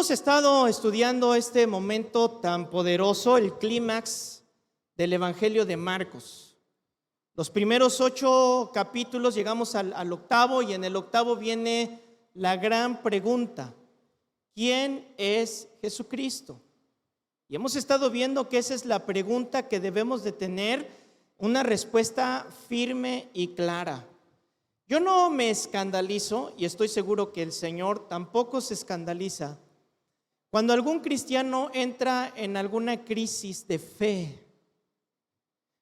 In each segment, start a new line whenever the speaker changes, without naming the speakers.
Hemos estado estudiando este momento tan poderoso, el clímax del Evangelio de Marcos. Los primeros 8 capítulos llegamos al octavo, y en el octavo viene la gran pregunta: ¿quién es Jesucristo? Y hemos estado viendo que esa es la pregunta que debemos de tener una respuesta firme y clara. Yo no me escandalizo, y estoy seguro que el Señor tampoco se escandaliza, cuando algún cristiano entra en alguna crisis de fe,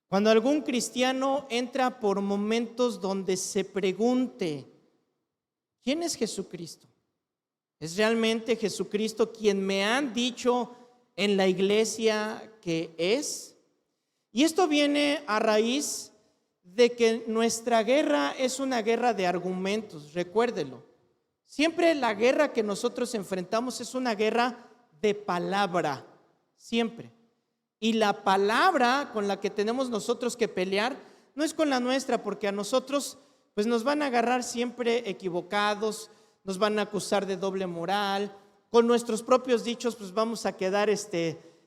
cuando algún cristiano entra por momentos donde se pregunte: ¿quién es Jesucristo? ¿Es realmente Jesucristo quien me han dicho en la iglesia que es? Y esto viene a raíz de que nuestra guerra es una guerra de argumentos. Recuérdelo. Siempre la guerra que nosotros enfrentamos es una guerra de palabra, siempre. Y la palabra con la que tenemos nosotros que pelear no es con la nuestra, porque a nosotros pues nos van a agarrar siempre equivocados, nos van a acusar de doble moral, con nuestros propios dichos pues vamos a quedar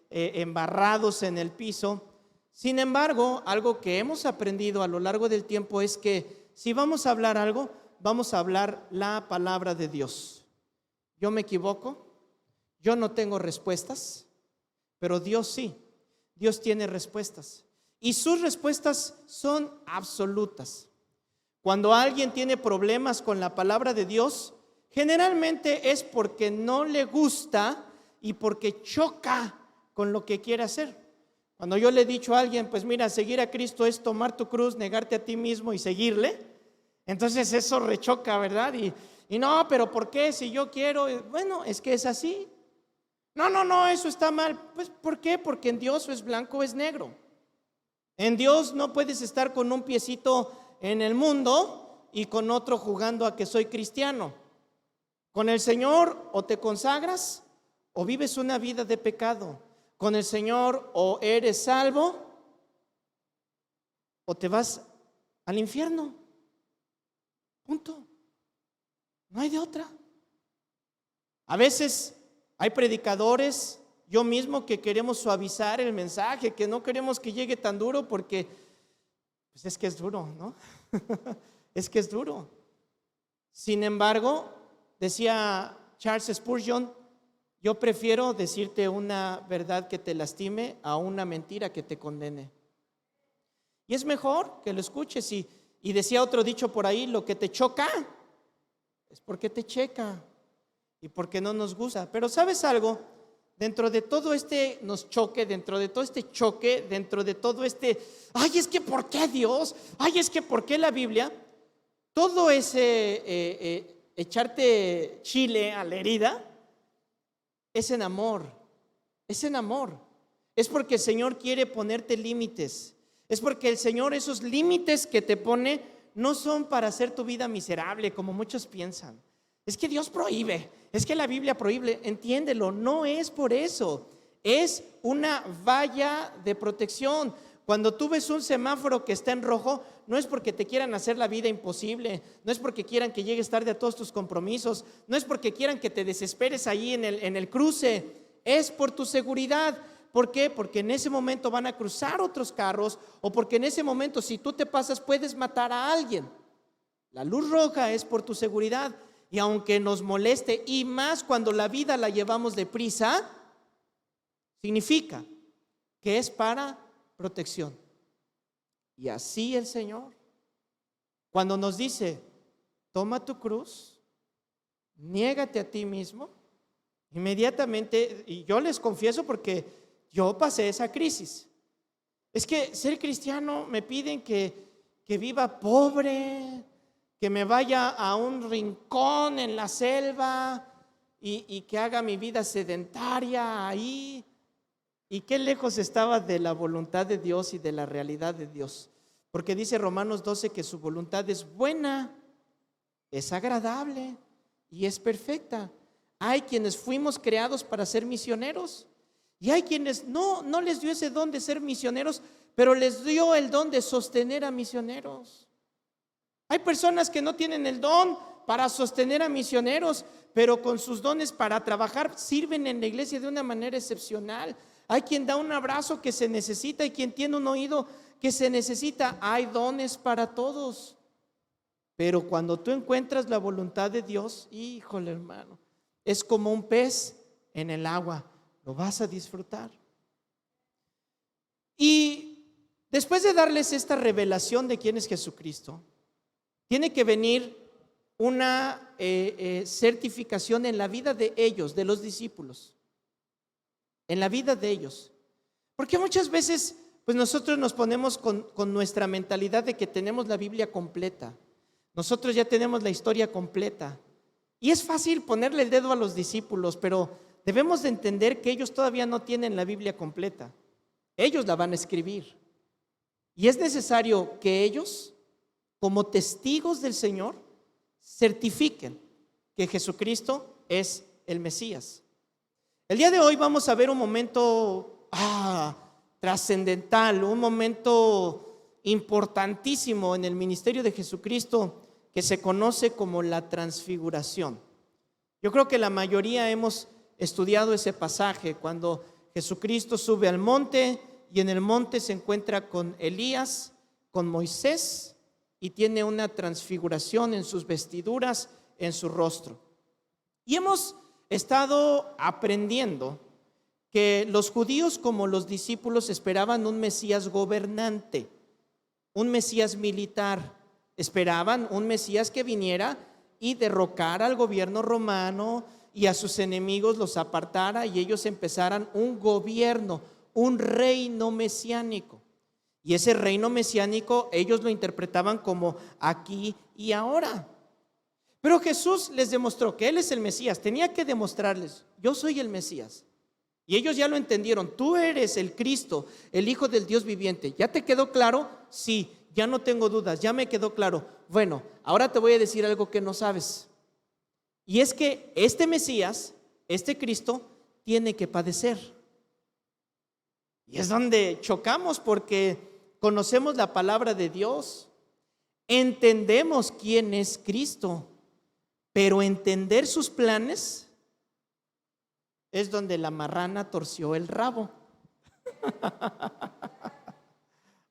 embarrados en el piso. Sin embargo, algo que hemos aprendido a lo largo del tiempo es que si vamos a hablar algo, vamos a hablar la palabra de Dios. Yo me equivoco, yo no tengo respuestas, pero Dios sí. Dios tiene respuestas, y sus respuestas son absolutas. Cuando alguien tiene problemas con la palabra de Dios, generalmente es porque no le gusta y porque choca con lo que quiere hacer. Cuando yo le he dicho a alguien, pues mira, seguir a Cristo es tomar tu cruz, negarte a ti mismo y seguirle, entonces eso rechoca, ¿verdad? Y no, pero ¿por qué? Si yo quiero, bueno, es que es así. No, eso está mal. Pues ¿por qué? Porque en Dios o es blanco o es negro. En Dios no puedes estar con un piecito en el mundo y con otro jugando a que soy cristiano. Con el Señor o te consagras o vives una vida de pecado. Con el Señor o eres salvo o te vas al infierno. Punto. No hay de otra. A veces hay predicadores, yo mismo, que queremos suavizar el mensaje, que no queremos que llegue tan duro porque pues es que es duro, ¿no? Es que es duro. Sin embargo, decía Charles Spurgeon: yo prefiero decirte una verdad que te lastime a una mentira que te condene. Y es mejor que lo escuches. Y decía otro dicho por ahí: lo que te choca es porque te checa y porque no nos gusta. Pero ¿sabes algo? Dentro de todo este nos choque, dentro de todo este choque, dentro de todo este ay, es que ¿por qué Dios? Ay, es que ¿por qué la Biblia? Todo ese echarte chile a la herida es en amor. Es en amor. Es porque el Señor quiere ponerte límites. Es porque el Señor, esos límites que te pone, no son para hacer tu vida miserable como muchos piensan. Es que Dios prohíbe, es que la Biblia prohíbe. Entiéndelo, no es por eso. Es una valla de protección. Cuando tú ves un semáforo que está en rojo, no es porque te quieran hacer la vida imposible, no es porque quieran que llegues tarde a todos tus compromisos, no es porque quieran que te desesperes ahí en el cruce, es por tu seguridad. ¿Por qué? Porque en ese momento van a cruzar otros carros, o porque en ese momento, si tú te pasas, puedes matar a alguien. La luz roja es por tu seguridad. Y aunque nos moleste, y más cuando la vida la llevamos deprisa, significa que es para protección. Y así el Señor, cuando nos dice: toma tu cruz, niégate a ti mismo, inmediatamente, y yo les confieso porque yo pasé esa crisis. Es que ser cristiano me piden que viva pobre, que me vaya a un rincón en la selva y que haga mi vida sedentaria ahí. Y qué lejos estaba de la voluntad de Dios y de la realidad de Dios. Porque dice Romanos 12 que su voluntad es buena, es agradable y es perfecta. Hay quienes fuimos creados para ser misioneros, y hay quienes no les dio ese don de ser misioneros, pero les dio el don de sostener a misioneros. Hay personas que no tienen el don para sostener a misioneros, pero con sus dones para trabajar sirven en la iglesia de una manera excepcional. Hay quien da un abrazo que se necesita y quien tiene un oído que se necesita. Hay dones para todos. Pero cuando tú encuentras la voluntad de Dios, híjole, hermano, es como un pez en el agua, lo vas a disfrutar. Y después de darles esta revelación de quién es Jesucristo, tiene que venir una certificación en la vida de ellos, de los discípulos, en la vida de ellos. Porque muchas veces pues nosotros nos ponemos con nuestra mentalidad de que tenemos la Biblia completa. Nosotros ya tenemos la historia completa. Y es fácil ponerle el dedo a los discípulos, pero debemos de entender que ellos todavía no tienen la Biblia completa. Ellos la van a escribir. Y es necesario que ellos, como testigos del Señor, certifiquen que Jesucristo es el Mesías. El día de hoy vamos a ver un momento trascendental, un momento importantísimo en el ministerio de Jesucristo que se conoce como la transfiguración. Yo creo que la mayoría hemos estudiado ese pasaje cuando Jesucristo sube al monte y en el monte se encuentra con Elías, con Moisés y tiene una transfiguración en sus vestiduras, en su rostro. Y hemos estado aprendiendo que los judíos como los discípulos esperaban un Mesías gobernante, un Mesías militar. Esperaban un Mesías que viniera y derrocara al gobierno romano y a sus enemigos los apartara y ellos empezaran un gobierno, un reino mesiánico. Y ese reino mesiánico ellos lo interpretaban como aquí y ahora. Pero Jesús les demostró que Él es el Mesías. Tenía que demostrarles, yo soy el Mesías. Y ellos ya lo entendieron, tú eres el Cristo, el Hijo del Dios viviente. ¿Ya te quedó claro? Sí, ya no tengo dudas, ya me quedó claro. Bueno, ahora te voy a decir algo que no sabes. Y es que este Mesías, este Cristo, tiene que padecer. Y es donde chocamos porque conocemos la palabra de Dios, entendemos quién es Cristo, pero entender sus planes es donde la marrana torció el rabo.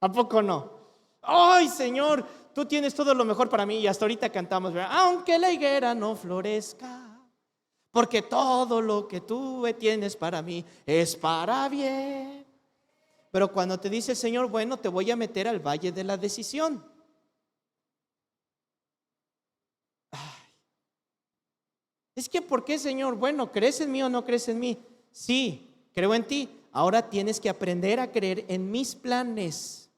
¿A poco no? ¡Ay, Señor! Tú tienes todo lo mejor para mí. Y hasta ahorita cantamos, ¿verdad? Aunque la higuera no florezca, porque todo lo que tú tienes para mí es para bien. Pero cuando te dice el Señor, bueno, te voy a meter al valle de la decisión. Es que, ¿por qué, Señor? Bueno, ¿crees en mí o no crees en mí? Sí, creo en ti. Ahora tienes que aprender a creer en mis planes,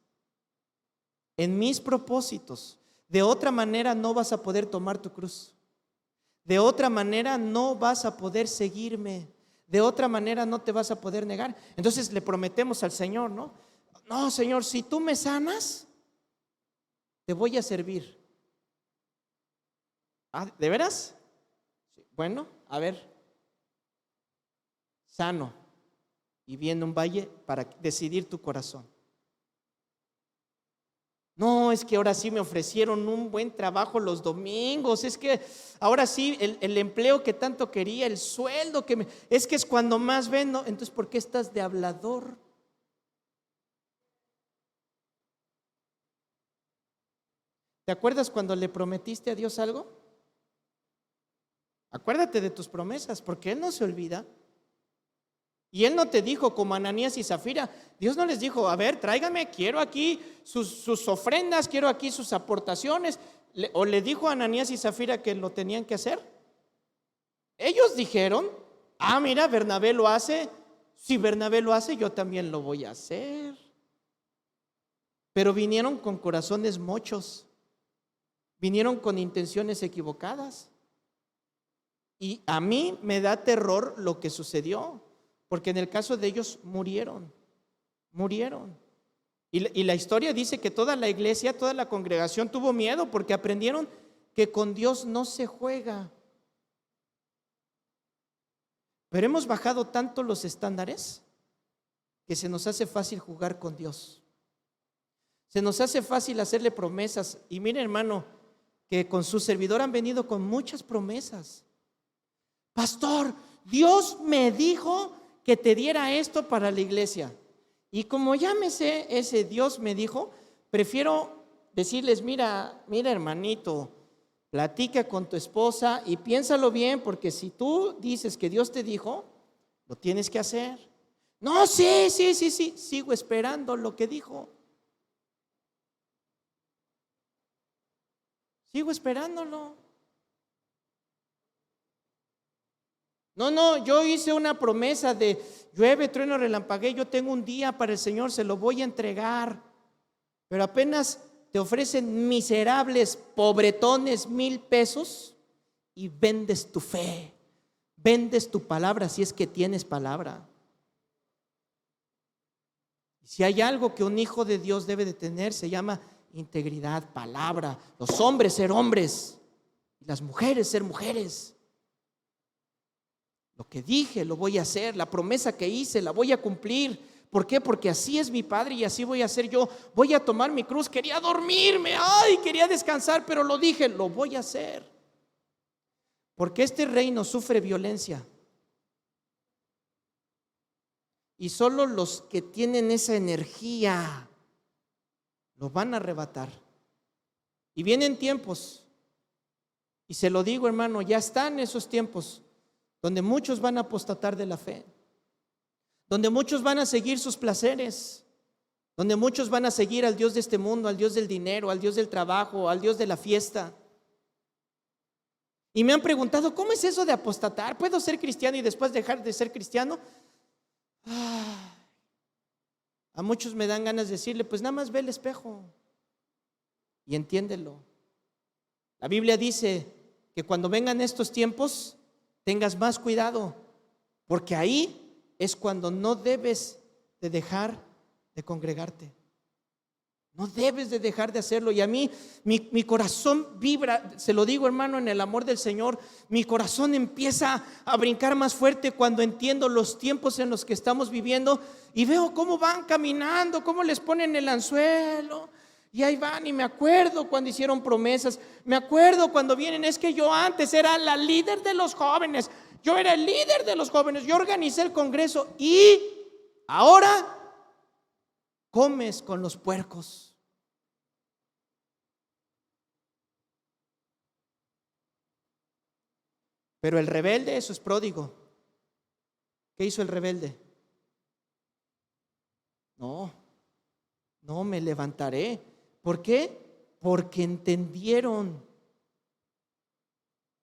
en mis propósitos. De otra manera no vas a poder tomar tu cruz. De otra manera no vas a poder seguirme. De otra manera no te vas a poder negar. Entonces le prometemos al Señor, ¿no? No, Señor, si tú me sanas, te voy a servir. ¿De veras? Bueno, a ver, sano y viene un valle para decidir tu corazón. No, es que ahora sí me ofrecieron un buen trabajo los domingos, es que ahora sí el empleo que tanto quería, el sueldo es que es cuando más vendo. Entonces, ¿por qué estás de hablador? ¿Te acuerdas cuando le prometiste a Dios algo? Acuérdate de tus promesas, porque Él no se olvida. Y Él no te dijo como Ananías y Zafira. Dios no les dijo, a ver, tráigame, quiero aquí sus ofrendas, quiero aquí sus aportaciones. O le dijo a Ananías y Zafira que lo tenían que hacer. Ellos dijeron, mira, Bernabé lo hace. Si Bernabé lo hace, yo también lo voy a hacer. Pero vinieron con corazones mochos. Vinieron con intenciones equivocadas. Y a mí me da terror lo que sucedió, porque en el caso de ellos murieron. Y la historia dice que toda la iglesia, toda la congregación tuvo miedo porque aprendieron que con Dios no se juega. Pero hemos bajado tanto los estándares que se nos hace fácil jugar con Dios. Se nos hace fácil hacerle promesas. Y mire, hermano, que con su servidor han venido con muchas promesas. Pastor, Dios me dijo que te diera esto para la iglesia. Y como ya me sé ese Dios me dijo, prefiero decirles, mira hermanito, platica con tu esposa y piénsalo bien, porque si tú dices que Dios te dijo, lo tienes que hacer. No, sí, sigo esperando lo que dijo. Sigo esperándolo. No, yo hice una promesa de llueve, trueno, relampaguee, yo tengo un día para el Señor, se lo voy a entregar. Pero apenas te ofrecen miserables, pobretones, 1,000 pesos y vendes tu fe, vendes tu palabra si es que tienes palabra. Si hay algo que un hijo de Dios debe de tener, se llama integridad, palabra. Los hombres ser hombres y las mujeres ser mujeres. Lo que dije lo voy a hacer, la promesa que hice la voy a cumplir. ¿Por qué? Porque así es mi Padre y así voy a hacer yo. Voy a tomar mi cruz, quería dormirme, quería descansar, pero lo dije, lo voy a hacer. Porque este reino sufre violencia. Y solo los que tienen esa energía lo van a arrebatar. Y vienen tiempos, y se lo digo hermano, ya están esos tiempos donde muchos van a apostatar de la fe, donde muchos van a seguir sus placeres, donde muchos van a seguir al Dios de este mundo, al Dios del dinero, al Dios del trabajo, al Dios de la fiesta. Y me han preguntado, ¿cómo es eso de apostatar? ¿Puedo ser cristiano y después dejar de ser cristiano? A muchos me dan ganas de decirle, pues nada más ve el espejo y entiéndelo. La Biblia dice que cuando vengan estos tiempos tengas más cuidado, porque ahí es cuando no debes de dejar de congregarte. No debes de dejar de hacerlo. Y a mí, mi corazón vibra, se lo digo hermano, en el amor del Señor. Mi corazón empieza a brincar más fuerte cuando entiendo los tiempos en los que estamos viviendo y veo cómo van caminando, cómo les ponen el anzuelo. Y ahí van, y me acuerdo cuando hicieron promesas, me acuerdo cuando vienen, es que yo antes era la líder de los jóvenes, yo era el líder de los jóvenes, yo organicé el congreso y ahora comes con los puercos. Pero el rebelde, eso es pródigo. ¿Qué hizo el rebelde? No me levantaré. ¿Por qué? Porque entendieron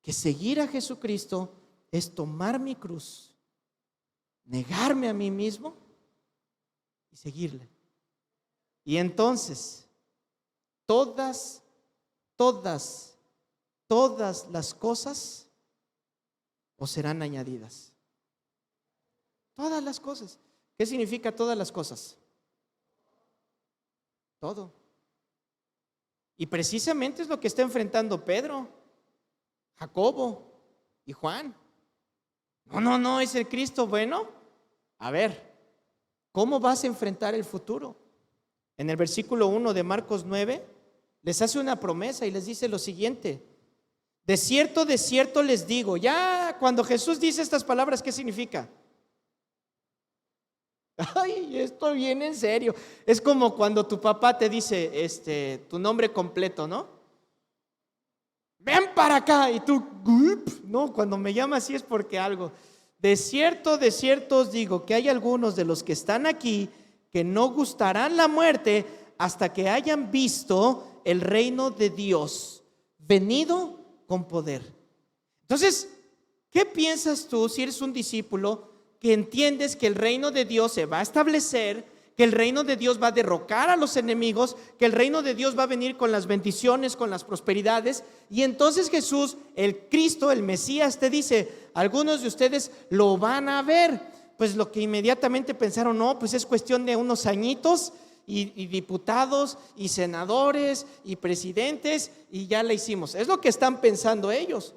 que seguir a Jesucristo es tomar mi cruz, negarme a mí mismo y seguirle. Y entonces todas las cosas os serán añadidas. Todas las cosas. ¿Qué significa todas las cosas? Todo. Y precisamente es lo que está enfrentando Pedro, Jacobo y Juan. No, es el Cristo. Bueno, a ver, ¿cómo vas a enfrentar el futuro? En el versículo 1 de Marcos 9 les hace una promesa y les dice lo siguiente: de cierto les digo. Ya cuando Jesús dice estas palabras, ¿qué significa? Esto viene en serio. Es como cuando tu papá te dice tu nombre completo, ¿no? Ven para acá. Y tú, no, cuando me llama así es porque algo. De cierto os digo que hay algunos de los que están aquí que no gustarán la muerte hasta que hayan visto el reino de Dios venido con poder. Entonces, ¿qué piensas tú si eres un discípulo que entiendes que el reino de Dios se va a establecer, que el reino de Dios va a derrocar a los enemigos, que el reino de Dios va a venir con las bendiciones, con las prosperidades? Y entonces Jesús, el Cristo, el Mesías, te dice, algunos de ustedes lo van a ver. Pues lo que inmediatamente pensaron, no, pues es cuestión de unos añitos y diputados y senadores y presidentes y ya la hicimos. Es lo que están pensando ellos.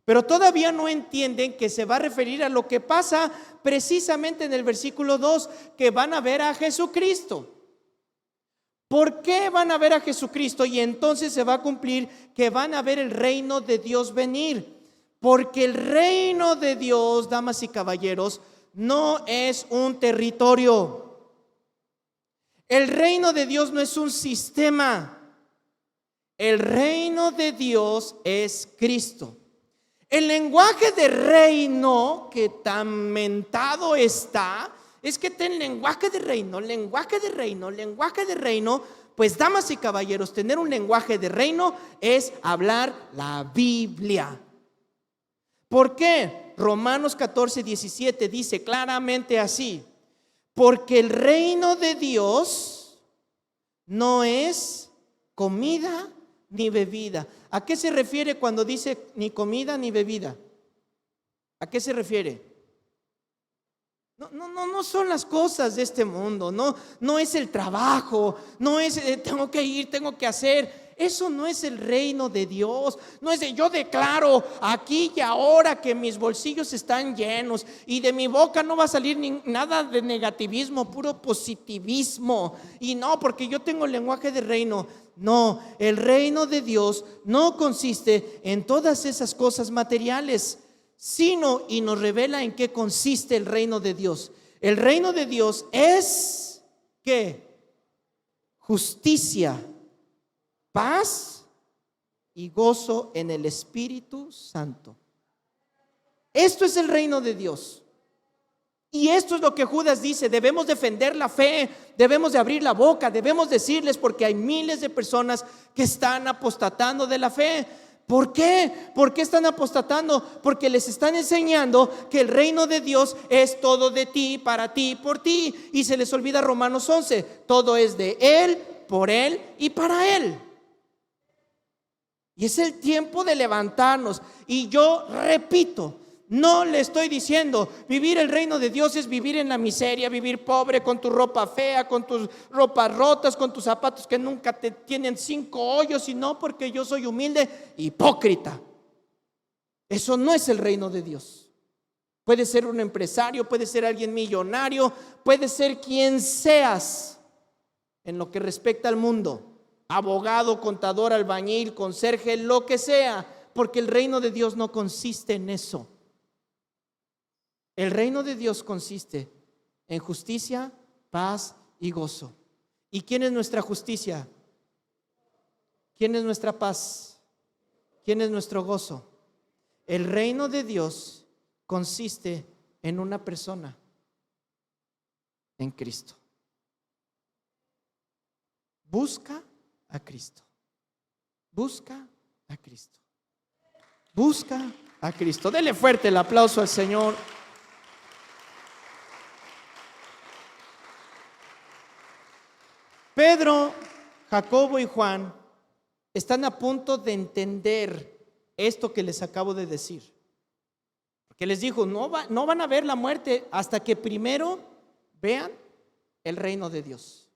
Pero todavía no entienden que se va a referir a lo que pasa precisamente en el versículo 2, que van a ver a Jesucristo. ¿Por qué van a ver a Jesucristo? Y entonces se va a cumplir que van a ver el reino de Dios venir. Porque el reino de Dios, damas y caballeros, no es un territorio. El reino de Dios no es un sistema. El reino de Dios es Cristo. El lenguaje de reino que tan mentado está, es que ten lenguaje de reino, lenguaje de reino, lenguaje de reino. Pues damas y caballeros, tener un lenguaje de reino es hablar la Biblia. ¿Por qué? Romanos 14:17 dice claramente así: porque el reino de Dios no es comida ni bebida. ¿A qué se refiere cuando dice ni comida ni bebida? ¿A qué se refiere? No son las cosas de este mundo, no es el trabajo, no es tengo que ir, tengo que hacer. Eso no es el reino de Dios. No es de yo declaro aquí y ahora que mis bolsillos están llenos y de mi boca no va a salir nada de negativismo, puro positivismo. Y no, porque yo tengo el lenguaje de reino. No, el reino de Dios no consiste en todas esas cosas materiales, sino y nos revela en qué consiste el reino de Dios. El reino de Dios es ¿qué? Justicia, paz y gozo en el Espíritu Santo. Esto es el reino de Dios. Y esto es lo que Judas dice: debemos defender la fe, debemos de abrir la boca, debemos decirles, porque hay miles de personas que están apostatando de la fe. ¿Por qué? ¿Por qué están apostatando? Porque les están enseñando que el reino de Dios es todo de ti, para ti, por ti. Y se les olvida Romanos 11: todo es de Él, por Él y para Él. Y es el tiempo de levantarnos. Y yo repito, no le estoy diciendo vivir el reino de Dios es vivir en la miseria, vivir pobre, con tu ropa fea, con tus ropas rotas, con tus zapatos que nunca te tienen 5 hoyos, sino porque yo soy humilde, hipócrita. Eso no es el reino de Dios. Puede ser un empresario, puede ser alguien millonario, puede ser quien seas en lo que respecta al mundo: abogado, contador, albañil, conserje, lo que sea, porque el reino de Dios no consiste en eso. El reino de Dios consiste en justicia, paz y gozo. ¿Y quién es nuestra justicia? ¿Quién es nuestra paz? ¿Quién es nuestro gozo? El reino de Dios consiste en una persona, en Cristo. Busca a Cristo. Busca a Cristo. Busca a Cristo. Dele fuerte el aplauso al Señor. Pedro, Jacobo y Juan están a punto de entender esto que les acabo de decir. Porque les dijo: no van a ver la muerte hasta que primero vean el reino de Dios.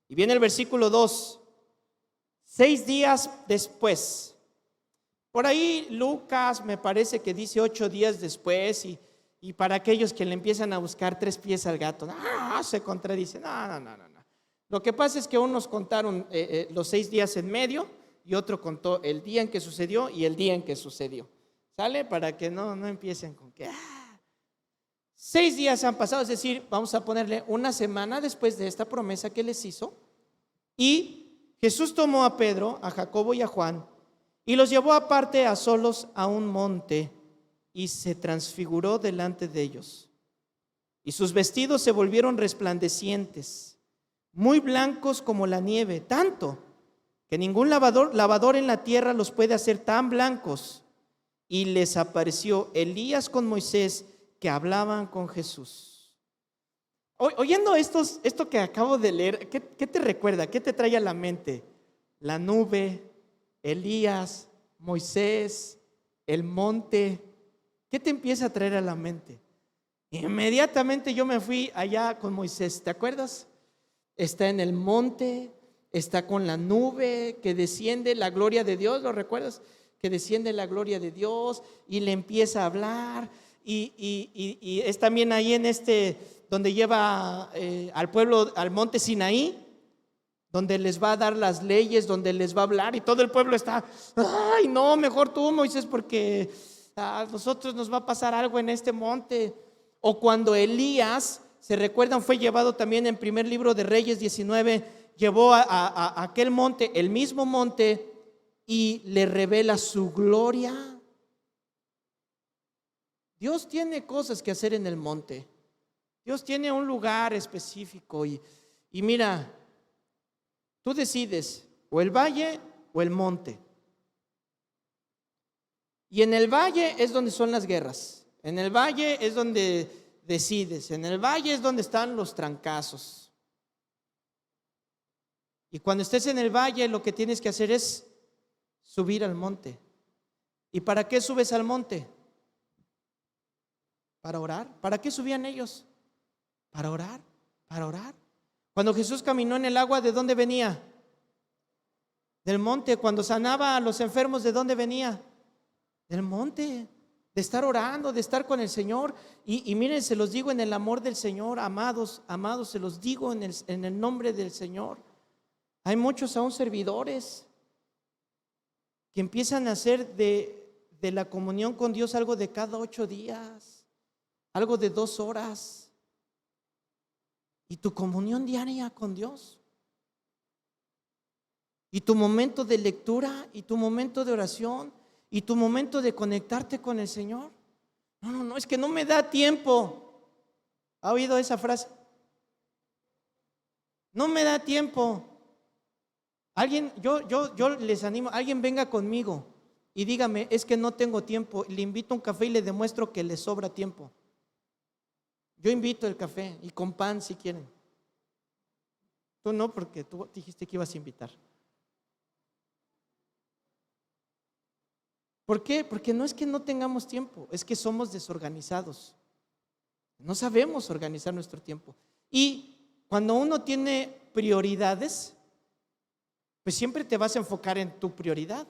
Y viene el versículo 2: 6 días después. Por ahí Lucas me parece que dice 8 días después, y para aquellos que le empiezan a buscar 3 pies al gato, se contradice. No. Lo que pasa es que unos contaron los 6 días en medio, y otro contó el día en que sucedió y el día en que sucedió. ¿Sale? Para que no empiecen con que 6 días han pasado, es decir, vamos a ponerle una semana después de esta promesa que les hizo. Y Jesús tomó a Pedro, a Jacobo y a Juan y los llevó aparte a solos a un monte, y se transfiguró delante de ellos. Y sus vestidos se volvieron resplandecientes, muy blancos como la nieve, tanto que ningún lavador en la tierra los puede hacer tan blancos. Y les apareció Elías con Moisés, que hablaban con Jesús. Oyendo esto que acabo de leer, ¿qué te recuerda? ¿Qué te trae a la mente? La nube, Elías, Moisés, el monte. ¿Qué te empieza a traer a la mente? Inmediatamente yo me fui allá con Moisés, ¿te acuerdas? Está en el monte, está con la nube que desciende, la gloria de Dios, ¿lo recuerdas? Que desciende la gloria de Dios y le empieza a hablar, y es también ahí en donde lleva al pueblo al monte Sinaí, donde les va a dar las leyes, donde les va a hablar, y todo el pueblo está, ay no, mejor tú, Moisés, porque a nosotros nos va a pasar algo en este monte. O cuando Elías, se recuerdan, fue llevado también en primer libro de Reyes 19, llevó a aquel monte, el mismo monte, y le revela su gloria. Dios tiene cosas que hacer en el monte. Dios tiene un lugar específico y mira, tú decides o el valle o el monte. Y en el valle es donde son las guerras. En el valle es donde decides. En el valle es donde están los trancazos. Y cuando estés en el valle, lo que tienes que hacer es subir al monte. ¿Y para qué subes al monte? Para orar. ¿Para qué subían ellos? Para orar, para orar. Cuando Jesús caminó en el agua, ¿de dónde venía? Del monte. Cuando sanaba a los enfermos, ¿de dónde venía? Del monte. De estar orando, de estar con el Señor. Y miren, se los digo en el amor del Señor, amados, amados, se los digo en el nombre del Señor. Hay muchos aún servidores que empiezan a hacer de la comunión con Dios algo de cada 8 días, algo de 2 horas. Y tu comunión diaria con Dios, y tu momento de lectura, y tu momento de oración, y tu momento de conectarte con el Señor. No, es que no me da tiempo. ¿Ha oído esa frase? No me da tiempo. Alguien, yo les animo, alguien venga conmigo y dígame, es que no tengo tiempo. Le invito a un café y le demuestro que le sobra tiempo. Yo invito el café y con pan si quieren. Tú no, porque tú dijiste que ibas a invitar. ¿Por qué? Porque no es que no tengamos tiempo, es que somos desorganizados. No sabemos organizar nuestro tiempo. Y cuando uno tiene prioridades, pues siempre te vas a enfocar en tu prioridad.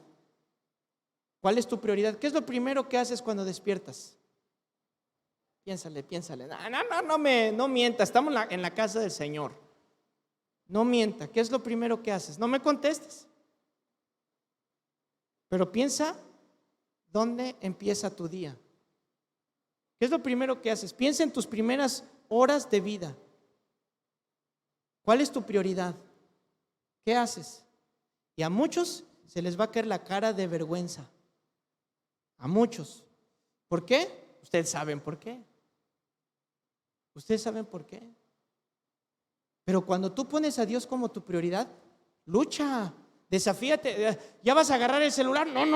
¿Cuál es tu prioridad? ¿Qué es lo primero que haces cuando despiertas? Piénsale. No mienta, estamos en la casa del Señor. No mienta, ¿qué es lo primero que haces? No me contestes. Pero piensa, ¿dónde empieza tu día? ¿Qué es lo primero que haces? Piensa en tus primeras horas de vida. ¿Cuál es tu prioridad? ¿Qué haces? Y a muchos se les va a caer la cara de vergüenza. A muchos. ¿Por qué? Ustedes saben por qué. Ustedes saben por qué. Pero cuando tú pones a Dios como tu prioridad, lucha, desafíate. ¿Ya vas a agarrar el celular? No.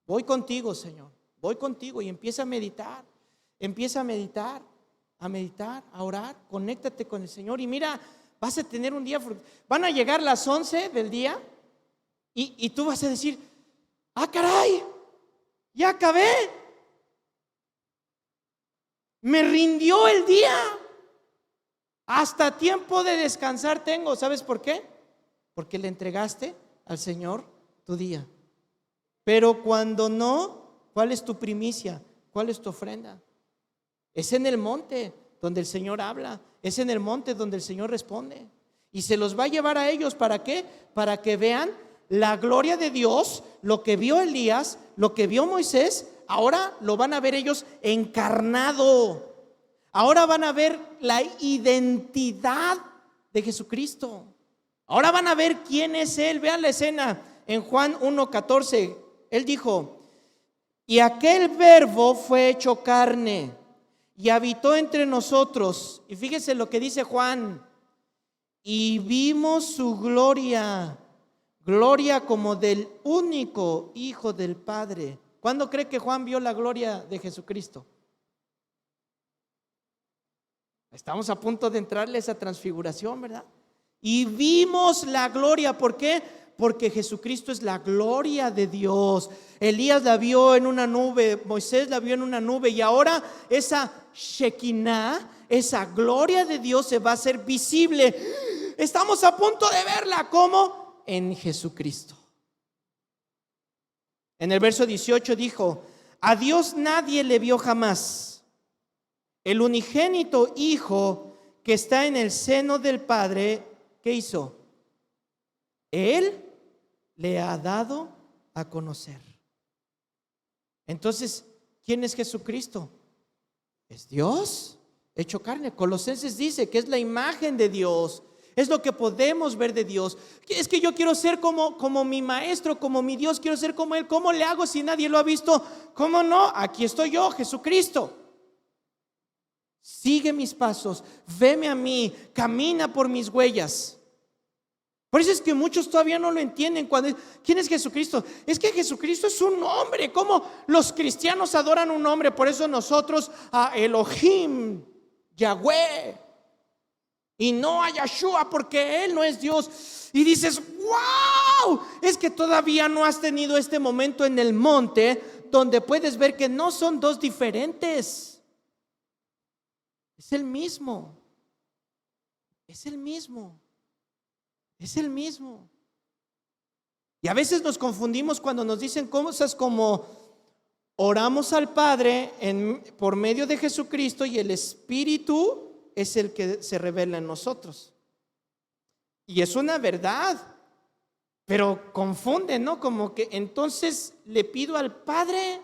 Voy contigo, Señor. Voy contigo y empieza a meditar. A orar. Conéctate con el Señor y mira, vas a tener un día. Van a llegar las 11 del día y tú vas a decir, caray, ya acabé. Me rindió el día. Hasta tiempo de descansar tengo. ¿Sabes por qué? Porque le entregaste al Señor tu día. Pero cuando no, ¿cuál es tu primicia? ¿Cuál es tu ofrenda? Es en el monte donde el Señor habla. Es en el monte donde el Señor responde. Y se los va a llevar a ellos. ¿Para qué? Para que vean la gloria de Dios. Lo que vio Elías, lo que vio Moisés, ahora lo van a ver ellos encarnado. Ahora van a ver la identidad de Jesucristo. Ahora van a ver quién es Él. Vean la escena en Juan 1:14. Él dijo, y aquel verbo fue hecho carne y habitó entre nosotros. Y fíjese lo que dice Juan. Y vimos su gloria, gloria como del único Hijo del Padre. ¿Cuándo cree que Juan vio la gloria de Jesucristo? Estamos a punto de entrarle a esa transfiguración, ¿verdad? Y vimos la gloria. ¿Por qué? Porque Jesucristo es la gloria de Dios. Elías la vio en una nube, Moisés la vio en una nube, y ahora esa Shekinah, esa gloria de Dios se va a hacer visible. Estamos a punto de verla. ¿Cómo? En Jesucristo. En el verso 18 dijo, a Dios nadie le vio jamás. El unigénito Hijo que está en el seno del Padre, ¿qué hizo? Él le ha dado a conocer. Entonces, ¿quién es Jesucristo? Es Dios hecho carne. Colosenses dice que es la imagen de Dios. Es lo que podemos ver de Dios. Es que yo quiero ser como mi maestro, como mi Dios, quiero ser como Él. ¿Cómo le hago si nadie lo ha visto? ¿Cómo no? Aquí estoy yo, Jesucristo. Sigue mis pasos, veme a mí, camina por mis huellas. Por eso es que muchos todavía no lo entienden. ¿Quién es Jesucristo? Es que Jesucristo es un hombre. ¿Cómo los cristianos adoran un hombre? Por eso nosotros a Elohim, Yahweh, y no a Yeshua, porque Él no es Dios. Y dices, wow, es que todavía no has tenido este momento en el monte donde puedes ver que no son dos diferentes. Es el mismo. Es el mismo. Es el mismo. Y a veces nos confundimos cuando nos dicen cosas como oramos al Padre por medio de Jesucristo y el Espíritu es el que se revela en nosotros. Y es una verdad, pero confunden, ¿no? Como que entonces le pido al Padre,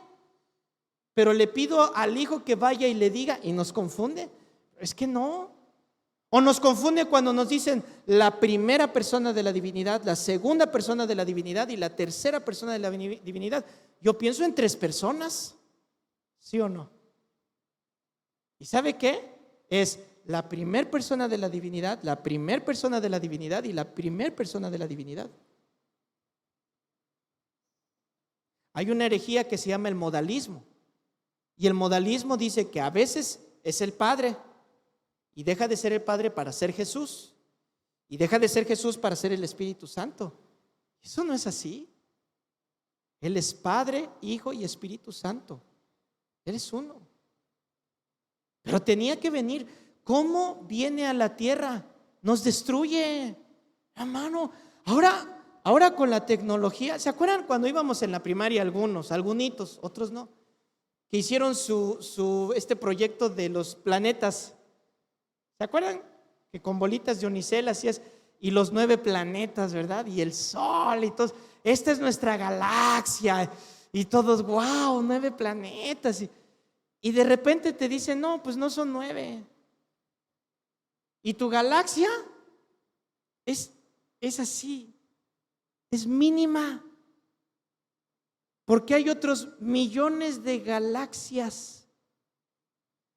pero le pido al Hijo que vaya y le diga, y nos confunde. Es que no. O nos confunde cuando nos dicen la primera persona de la divinidad, la segunda persona de la divinidad y la tercera persona de la divinidad. Yo pienso en tres personas, ¿sí o no? ¿Y sabe qué? Es la primera persona de la divinidad, la primera persona de la divinidad y la primera persona de la divinidad. Hay una herejía que se llama el modalismo. Y el modalismo dice que a veces es el Padre y deja de ser el Padre para ser Jesús, y deja de ser Jesús para ser el Espíritu Santo. Eso no es así. Él es Padre, Hijo y Espíritu Santo. Él es uno. Pero tenía que venir. ¿Cómo viene a la tierra? Nos destruye, hermano. Ahora con la tecnología, ¿se acuerdan cuando íbamos en la primaria algunitos, otros no? Que hicieron este proyecto de los planetas. ¿Se acuerdan? Que con bolitas de unicel hacías, y los 9 planetas, ¿verdad? Y el sol y todo. Esta es nuestra galaxia. Y todos, wow, 9 planetas. Y de repente te dicen, no, pues no son 9. Y tu galaxia es así. Es mínima. Porque hay otros millones de galaxias.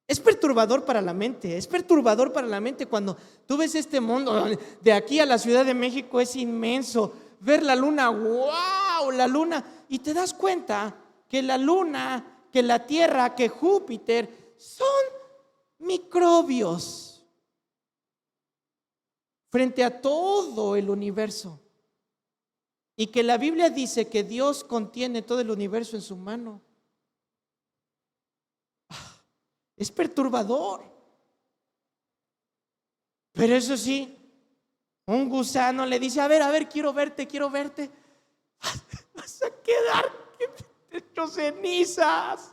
Es perturbador para la mente, es perturbador para la mente cuando tú ves este mundo. De aquí a la Ciudad de México es inmenso. Ver la luna, wow, la luna. Y te das cuenta que la luna, que la Tierra, que Júpiter son microbios frente a todo el universo. Y que la Biblia dice que Dios contiene todo el universo en su mano. Es perturbador. Pero eso sí, un gusano le dice, a ver, quiero verte. Vas a quedar hecho cenizas.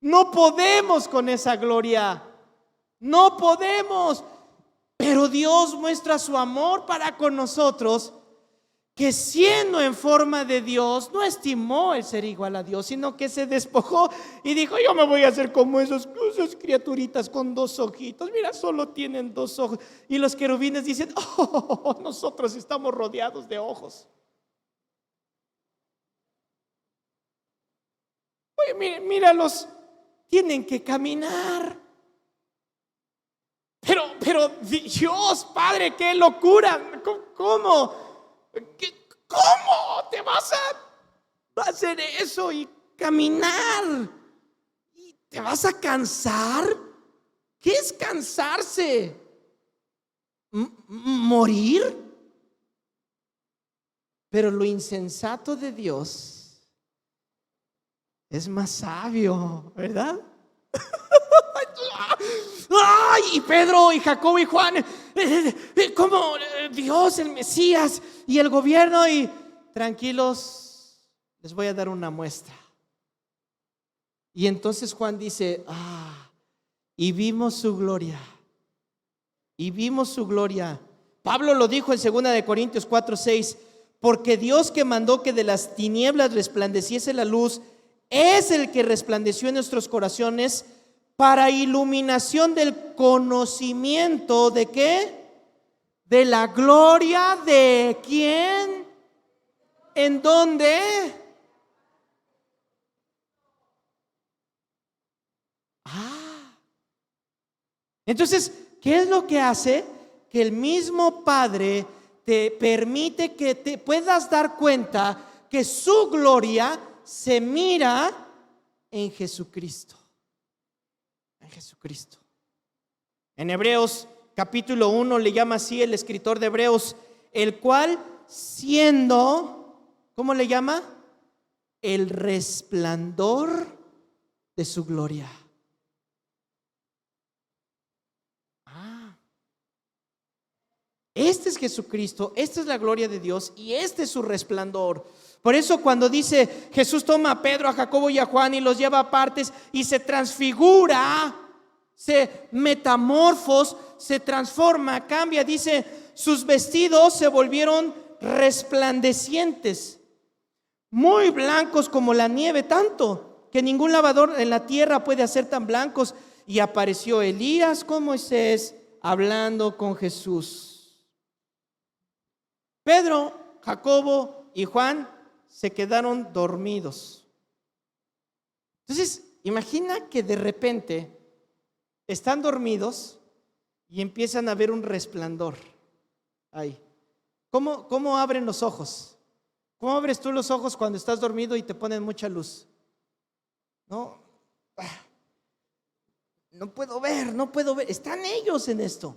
No podemos con esa gloria. No podemos. Pero Dios muestra su amor para con nosotros, que siendo en forma de Dios, no estimó el ser igual a Dios, sino que se despojó y dijo, yo me voy a hacer como esas criaturitas con 2 ojitos. Mira, solo tienen 2 ojos. Y los querubines dicen, oh, nosotros estamos rodeados de ojos. Oye, míralos, tienen que caminar. Pero Dios, Padre, qué locura. ¿Cómo te vas a hacer eso y caminar? ¿Y te vas a cansar? ¿Qué es cansarse? ¿Morir? Pero lo insensato de Dios es más sabio, ¿verdad? ¡Ay! Y Pedro y Jacobo y Juan, como Dios, el Mesías y el gobierno, y tranquilos, les voy a dar una muestra. Y entonces Juan dice, y vimos su gloria. Y vimos su gloria. Pablo lo dijo en 2 de Corintios 4:6, porque Dios que mandó que de las tinieblas resplandeciese la luz, es el que resplandeció en nuestros corazones para iluminación del conocimiento ¿de qué? De la gloria de ¿quién? ¿En dónde? Entonces, ¿qué es lo que hace? Que el mismo Padre te permite que te puedas dar cuenta que su gloria se mira en Jesucristo. En Jesucristo. En Hebreos capítulo 1 le llama así el escritor de Hebreos, el cual siendo, ¿cómo le llama? El resplandor de su gloria. Este es Jesucristo, esta es la gloria de Dios y este es su resplandor. Por eso cuando dice Jesús toma a Pedro, a Jacobo y a Juan y los lleva a partes y se transfigura, se metamorfos, se transforma, cambia, dice, sus vestidos se volvieron resplandecientes, muy blancos como la nieve, tanto que ningún lavador en la tierra puede hacer tan blancos. Y apareció Elías con Moisés hablando con Jesús. Pedro, Jacobo y Juan se quedaron dormidos. Entonces, imagina que de repente están dormidos y empiezan a ver un resplandor ahí. ¿Cómo abren los ojos? ¿Cómo abres tú los ojos cuando estás dormido y te ponen mucha luz? No puedo ver, no puedo ver. Están ellos en esto.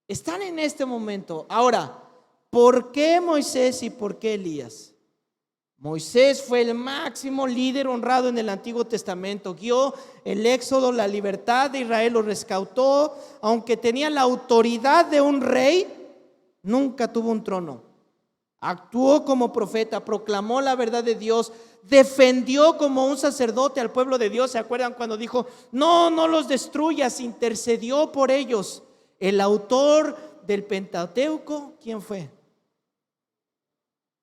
Están en este momento. Ahora, ¿por qué Moisés y por qué Elías? Moisés fue el máximo líder honrado en el Antiguo Testamento. Guió el éxodo, la libertad de Israel, lo rescató. Aunque tenía la autoridad de un rey, nunca tuvo un trono. Actuó como profeta, proclamó la verdad de Dios, defendió como un sacerdote al pueblo de Dios. ¿Se acuerdan cuando dijo, no los destruyas? Intercedió por ellos. El autor del Pentateuco, ¿quién fue?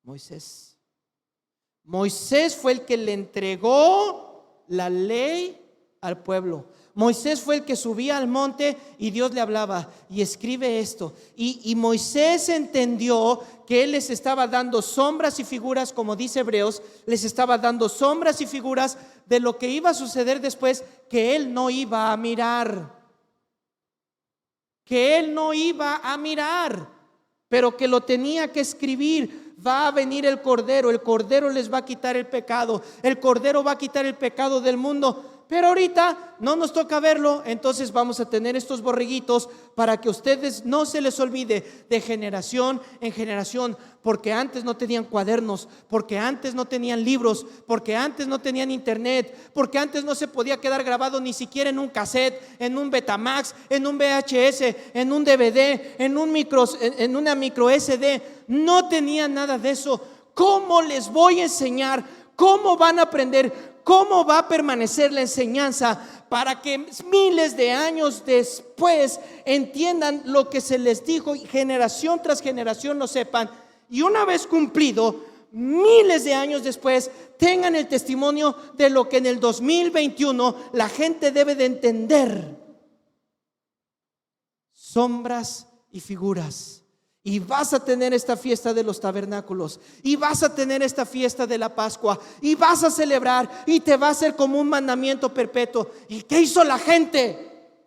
Moisés. Moisés fue el que le entregó la ley al pueblo. Moisés fue el que subía al monte y Dios le hablaba y escribe esto. Y Moisés entendió que él les estaba dando sombras y figuras, como dice Hebreos, les estaba dando sombras y figuras de lo que iba a suceder después, que él no iba a mirar. Que él no iba a mirar, pero que lo tenía que escribir. Va a venir el Cordero les va a quitar el pecado, el Cordero va a quitar el pecado del mundo. Pero ahorita no nos toca verlo, entonces vamos a tener estos borreguitos para que ustedes no se les olvide de generación en generación, porque antes no tenían cuadernos, porque antes no tenían libros, porque antes no tenían internet, porque antes no se podía quedar grabado ni siquiera en un cassette, en un Betamax, en un VHS, en un DVD, en una micro SD. No tenían nada de eso. ¿Cómo les voy a enseñar? ¿Cómo van a aprender? ¿Cómo va a permanecer la enseñanza para que miles de años después entiendan lo que se les dijo y generación tras generación lo sepan? Y una vez cumplido, miles de años después, tengan el testimonio de lo que en el 2021 la gente debe de entender. Sombras y figuras. Y vas a tener esta fiesta de los tabernáculos, y vas a tener esta fiesta de la Pascua, y vas a celebrar, y te va a ser como un mandamiento perpetuo. ¿Y qué hizo la gente?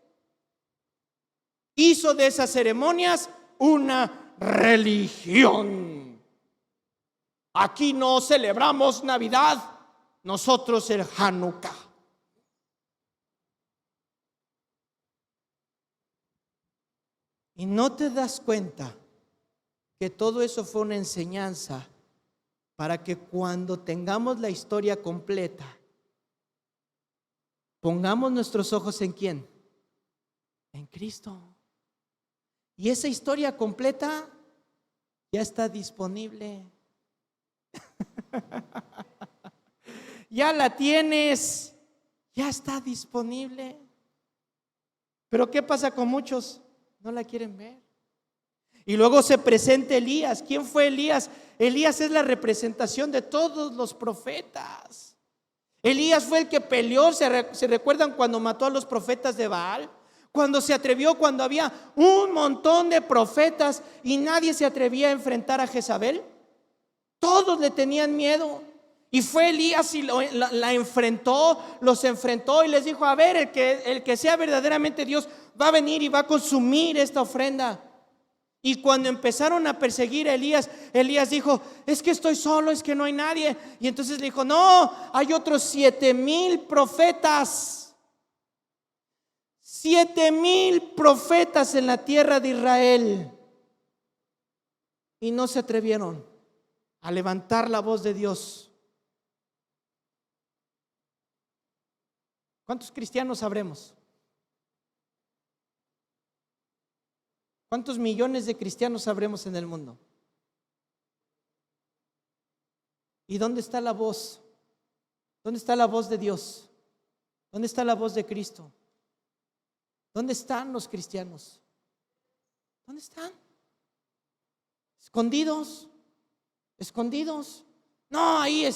Hizo de esas ceremonias una religión. Aquí no celebramos Navidad, nosotros el Hanukkah. Y no te das cuenta que todo eso fue una enseñanza para que cuando tengamos la historia completa, pongamos nuestros ojos ¿en quién? En Cristo. Y esa historia completa ya está disponible. Ya la tienes, ya está disponible. Pero ¿qué pasa con muchos? No la quieren ver. Y luego se presenta Elías. ¿Quién fue Elías? Elías es la representación de todos los profetas. Elías fue el que peleó. ¿Se recuerdan cuando mató a los profetas de Baal? Cuando se atrevió, cuando había un montón de profetas y nadie se atrevía a enfrentar a Jezabel. Todos le tenían miedo. Y fue Elías y la enfrentó, los enfrentó y les dijo: a ver, el que sea verdaderamente Dios va a venir y va a consumir esta ofrenda. Y cuando empezaron a perseguir a Elías, Elías dijo: es que estoy solo, es que no hay nadie. Y entonces le dijo: no, hay otros 7,000 profetas. 7,000 profetas en la tierra de Israel. Y no se atrevieron a levantar la voz de Dios. ¿Cuántos cristianos sabremos? ¿Cuántos millones de cristianos sabremos en el mundo? ¿Y dónde está la voz? ¿Dónde está la voz de Dios? ¿Dónde está la voz de Cristo? ¿Dónde están los cristianos? ¿Dónde están? Escondidos. Escondidos. No, ahí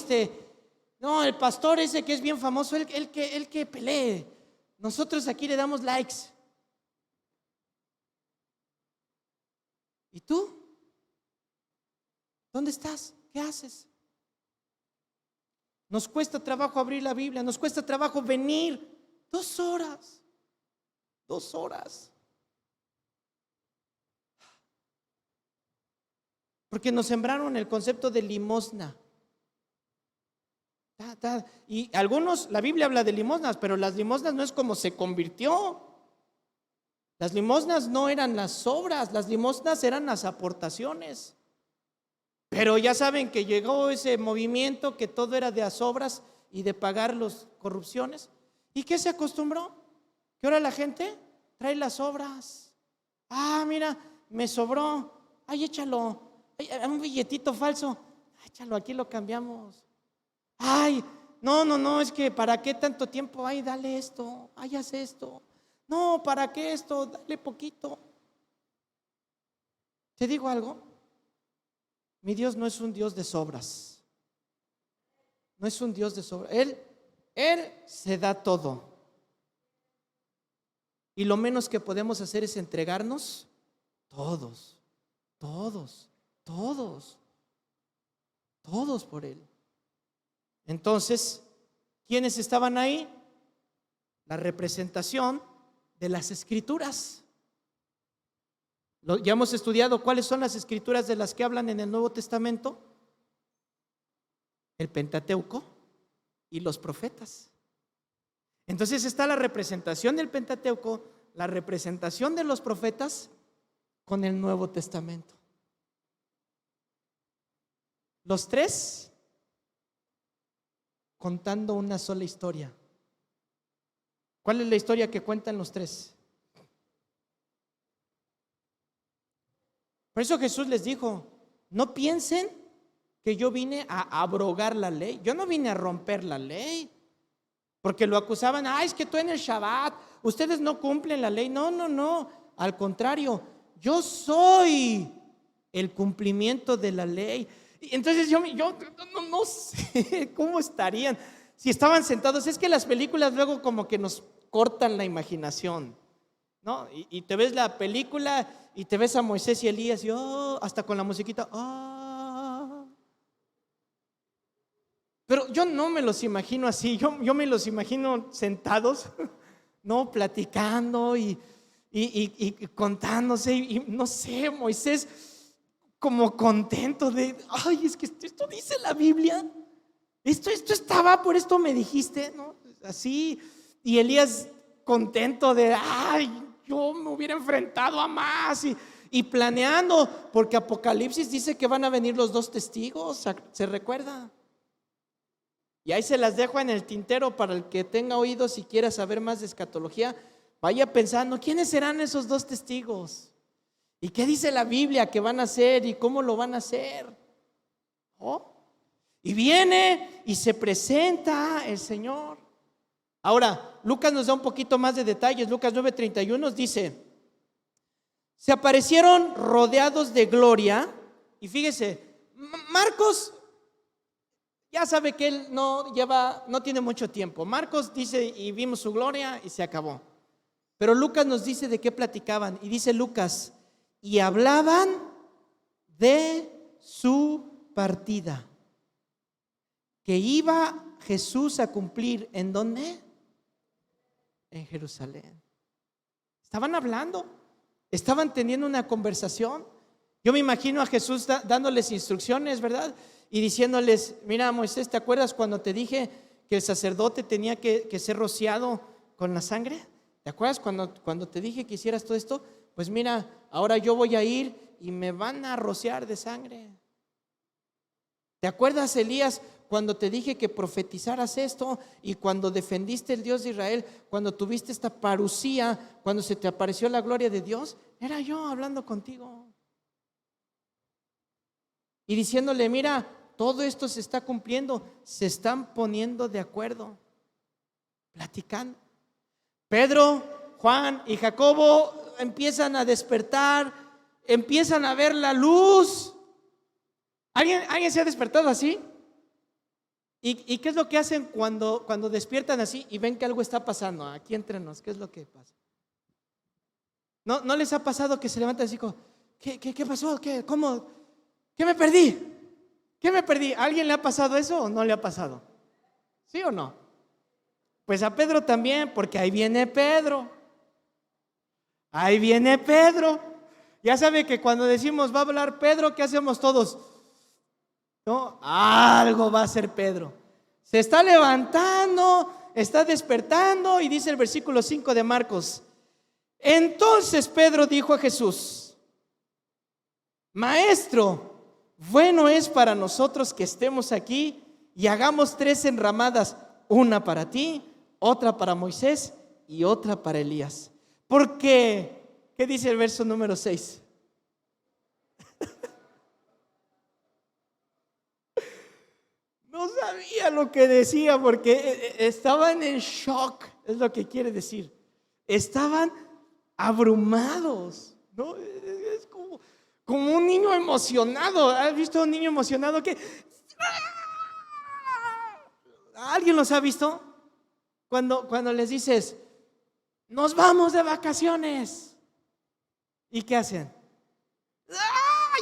no, el pastor ese que es bien famoso, el que pelee. Nosotros aquí le damos likes. ¿Y tú? ¿Dónde estás? ¿Qué haces? Nos cuesta trabajo abrir la Biblia, nos cuesta trabajo venir 2 horas. 2 horas. Porque nos sembraron el concepto de limosna. Y algunos, la Biblia habla de limosnas, pero las limosnas no es como se convirtió. Las limosnas no eran las obras, las limosnas eran las aportaciones. Pero ya saben que llegó ese movimiento que todo era de las obras y de pagar las corrupciones. ¿Y qué se acostumbró? Que ahora la gente trae las obras. Ah, mira, me sobró. Ay, échalo. Ay, un billetito falso. Échalo, aquí lo cambiamos. Ay, no, es que ¿para qué tanto tiempo? Ay, dale esto, ay, haz esto. No, ¿para qué esto? Dale poquito. ¿Te digo algo? Mi Dios no es un Dios de sobras. No es un Dios de sobras. Él se da todo. Y lo menos que podemos hacer es entregarnos todos por Él. Entonces, ¿quiénes estaban ahí? La representación de las Escrituras. Ya hemos estudiado cuáles son las Escrituras de las que hablan en el Nuevo Testamento. El Pentateuco y los profetas. Entonces está la representación del Pentateuco, la representación de los profetas con el Nuevo Testamento. Los 3 contando una sola historia. ¿Cuál es la historia que cuentan los 3? Por eso Jesús les dijo: no piensen que yo vine a abrogar la ley. Yo no vine a romper la ley. Porque lo acusaban: es que tú en el Shabbat, ustedes no cumplen la ley. No, al contrario, yo soy el cumplimiento de la ley. Entonces yo no sé cómo estarían si estaban sentados. Es que las películas luego como que nos cortan la imaginación, ¿no? Y te ves la película y te ves a Moisés y Elías y hasta con la musiquita. Pero yo no me los imagino así. Yo me los imagino sentados, no, platicando y contándose y no sé, Moisés como contento de: es que esto dice la Biblia, esto estaba, por esto me dijiste, ¿no? Así. Y Elías contento de: yo me hubiera enfrentado a más, y planeando, porque Apocalipsis dice que van a venir los 2 testigos, ¿se recuerda? Y ahí se las dejo en el tintero para el que tenga oídos y quiera saber más de escatología. Vaya pensando: ¿quiénes serán esos 2 testigos? ¿Y qué dice la Biblia que van a hacer y cómo lo van a hacer? Y viene y se presenta el Señor. Ahora, Lucas nos da un poquito más de detalles. Lucas 9:31 nos dice: se aparecieron rodeados de gloria. Y fíjese, Marcos ya sabe que él no tiene mucho tiempo. Marcos dice, y vimos su gloria y se acabó. Pero Lucas nos dice de qué platicaban. Y dice Lucas: y hablaban de su partida, que iba Jesús a cumplir. ¿En dónde? En Jerusalén. Estaban hablando, estaban teniendo una conversación. Yo me imagino a Jesús dándoles instrucciones, ¿verdad? Y diciéndoles: mira, Moisés, ¿te acuerdas cuando te dije que el sacerdote tenía que ser rociado con la sangre? ¿Te acuerdas cuando te dije que hicieras todo esto? Pues mira, ahora yo voy a ir y me van a rociar de sangre. ¿Te acuerdas, Elías, cuando te dije que profetizaras esto? Y cuando defendiste el Dios de Israel, cuando tuviste esta parucía, cuando se te apareció la gloria de Dios, era yo hablando contigo. Y diciéndole: mira, todo esto se está cumpliendo. Se están poniendo de acuerdo, platicando. Pedro, Juan y Jacobo empiezan a despertar, empiezan a ver la luz. ¿Alguien se ha despertado así? ¿Y qué es lo que hacen cuando despiertan así y ven que algo está pasando? Aquí entre nos, ¿qué es lo que pasa? ¿No les ha pasado que se levantan así como: ¿qué pasó? ¿Cómo? ¿Qué me perdí? ¿Qué me perdí? ¿A alguien le ha pasado eso o no le ha pasado? ¿Sí o no? Pues a Pedro también, porque ahí viene Pedro. Ahí viene Pedro. Ya sabe que cuando decimos va a hablar Pedro, ¿qué hacemos todos? ¿No? Algo va a hacer Pedro. Se está levantando, está despertando, y dice el versículo 5 de Marcos: entonces Pedro dijo a Jesús: Maestro, bueno es para nosotros que estemos aquí y hagamos 3 enramadas, una para ti, otra para Moisés y otra para Elías. Porque, ¿qué dice el verso número 6? No sabía lo que decía, porque estaban en shock, es lo que quiere decir. Estaban abrumados, ¿no? Es como un niño emocionado. ¿Has visto a un niño emocionado que alguien los ha visto? Cuando les dices: nos vamos de vacaciones, ¿y qué hacen?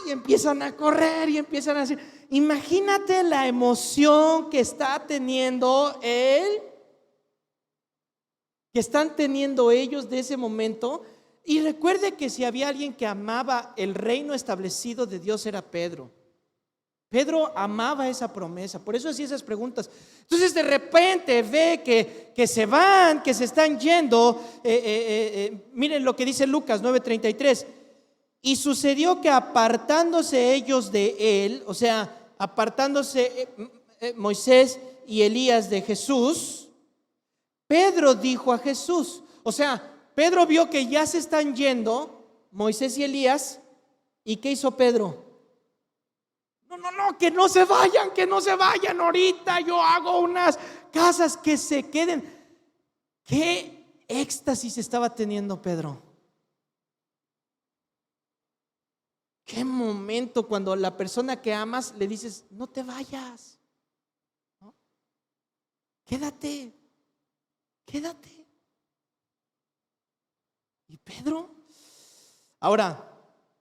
Y empiezan a correr y empiezan a decir. Imagínate la emoción que está teniendo él, que están teniendo ellos de ese momento. Y recuerde que si había alguien que amaba el reino establecido de Dios, era Pedro. Pedro amaba esa promesa, por eso hacía esas preguntas. Entonces de repente ve que se van, que se están yendo. Miren lo que dice Lucas 9:33. Y sucedió que apartándose ellos de él, o sea, apartándose Moisés y Elías de Jesús, Pedro dijo a Jesús, o sea, Pedro vio que ya se están yendo Moisés y Elías. ¿Y qué hizo Pedro? No, que no se vayan ahorita. Yo hago unas casas que se queden. ¿Qué éxtasis estaba teniendo Pedro? ¿Qué momento cuando la persona que amas le dices: no te vayas, ¿no? Quédate. Y Pedro, ahora,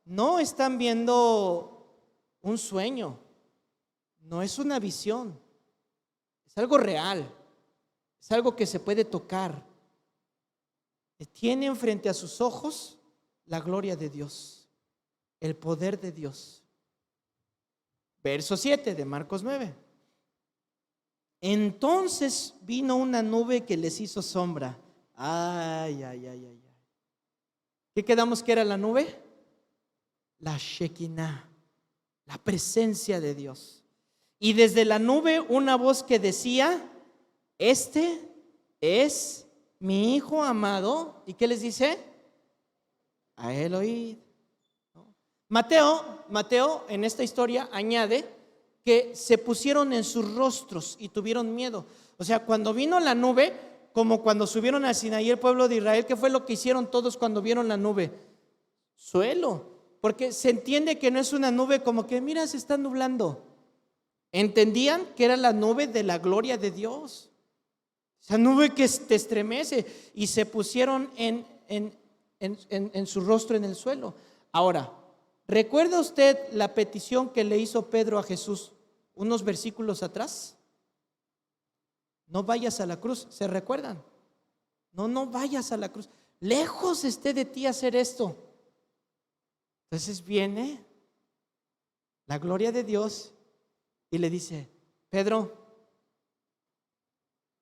no están viendo un sueño, no es una visión, es algo real, es algo que se puede tocar. Tienen frente a sus ojos la gloria de Dios, el poder de Dios. Verso 7 de Marcos 9. Entonces vino una nube que les hizo sombra. Ay. ¿Qué quedamos que era la nube? La Shekinah, la presencia de Dios. Y desde la nube una voz que decía: este es mi hijo amado. ¿Y qué les dice? A él oíd. Mateo en esta historia añade que se pusieron en sus rostros y tuvieron miedo. O sea, cuando vino la nube, como cuando subieron al Sinaí el pueblo de Israel. ¿Qué fue lo que hicieron todos cuando vieron la nube? Suelo, porque se entiende que no es una nube como que mira, se está nublando. Entendían que era la nube de la gloria de Dios, esa nube que te estremece, y se pusieron en su rostro en el suelo. Ahora, ¿recuerda usted la petición que le hizo Pedro a Jesús unos versículos atrás? No vayas a la cruz, ¿se recuerdan? No vayas a la cruz, lejos esté de ti hacer esto. Entonces viene la gloria de Dios y le dice: Pedro,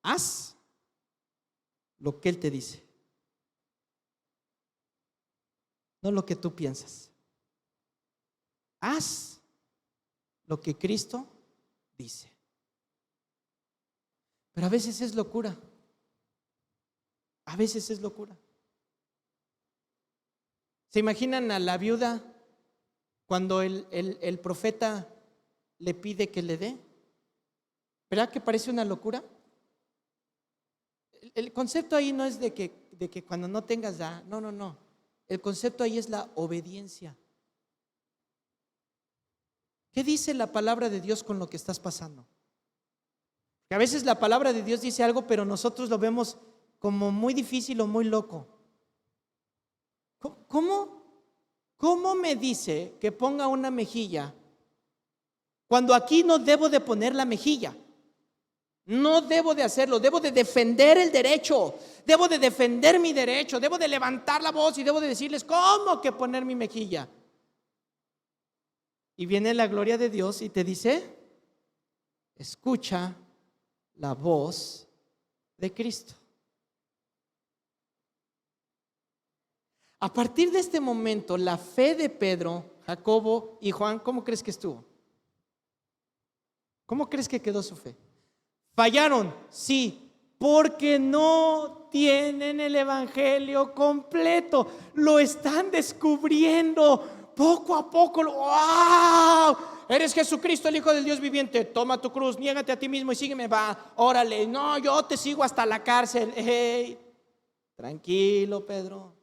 haz lo que Él te dice, no lo que tú piensas. Haz lo que Cristo dice. Pero a veces es locura. A veces es locura. ¿Se imaginan a la viuda cuando el profeta le pide que le dé? ¿Verdad que parece una locura? El concepto ahí no es de que cuando no tengas da. No. El concepto ahí es la obediencia. ¿Qué dice la palabra de Dios con lo que estás pasando? Que a veces la palabra de Dios dice algo, pero nosotros lo vemos como muy difícil o muy loco. ¿Cómo me dice que ponga una mejilla cuando aquí no debo de poner la mejilla? No debo de hacerlo, debo de defender el derecho, debo de defender mi derecho, debo de levantar la voz y debo de decirles cómo que poner mi mejilla. Y viene la gloria de Dios y te dice: escucha la voz de Cristo. A partir de este momento, la fe de Pedro, Jacobo y Juan, ¿cómo crees que estuvo? ¿Cómo crees que quedó su fe? Fallaron, sí, porque no tienen el evangelio completo. Lo están descubriendo poco a poco. ¡Wow! Eres Jesucristo, el Hijo del Dios viviente. Toma tu cruz, niégate a ti mismo y sígueme. Va, órale. No, yo te sigo hasta la cárcel. Hey, tranquilo, Pedro,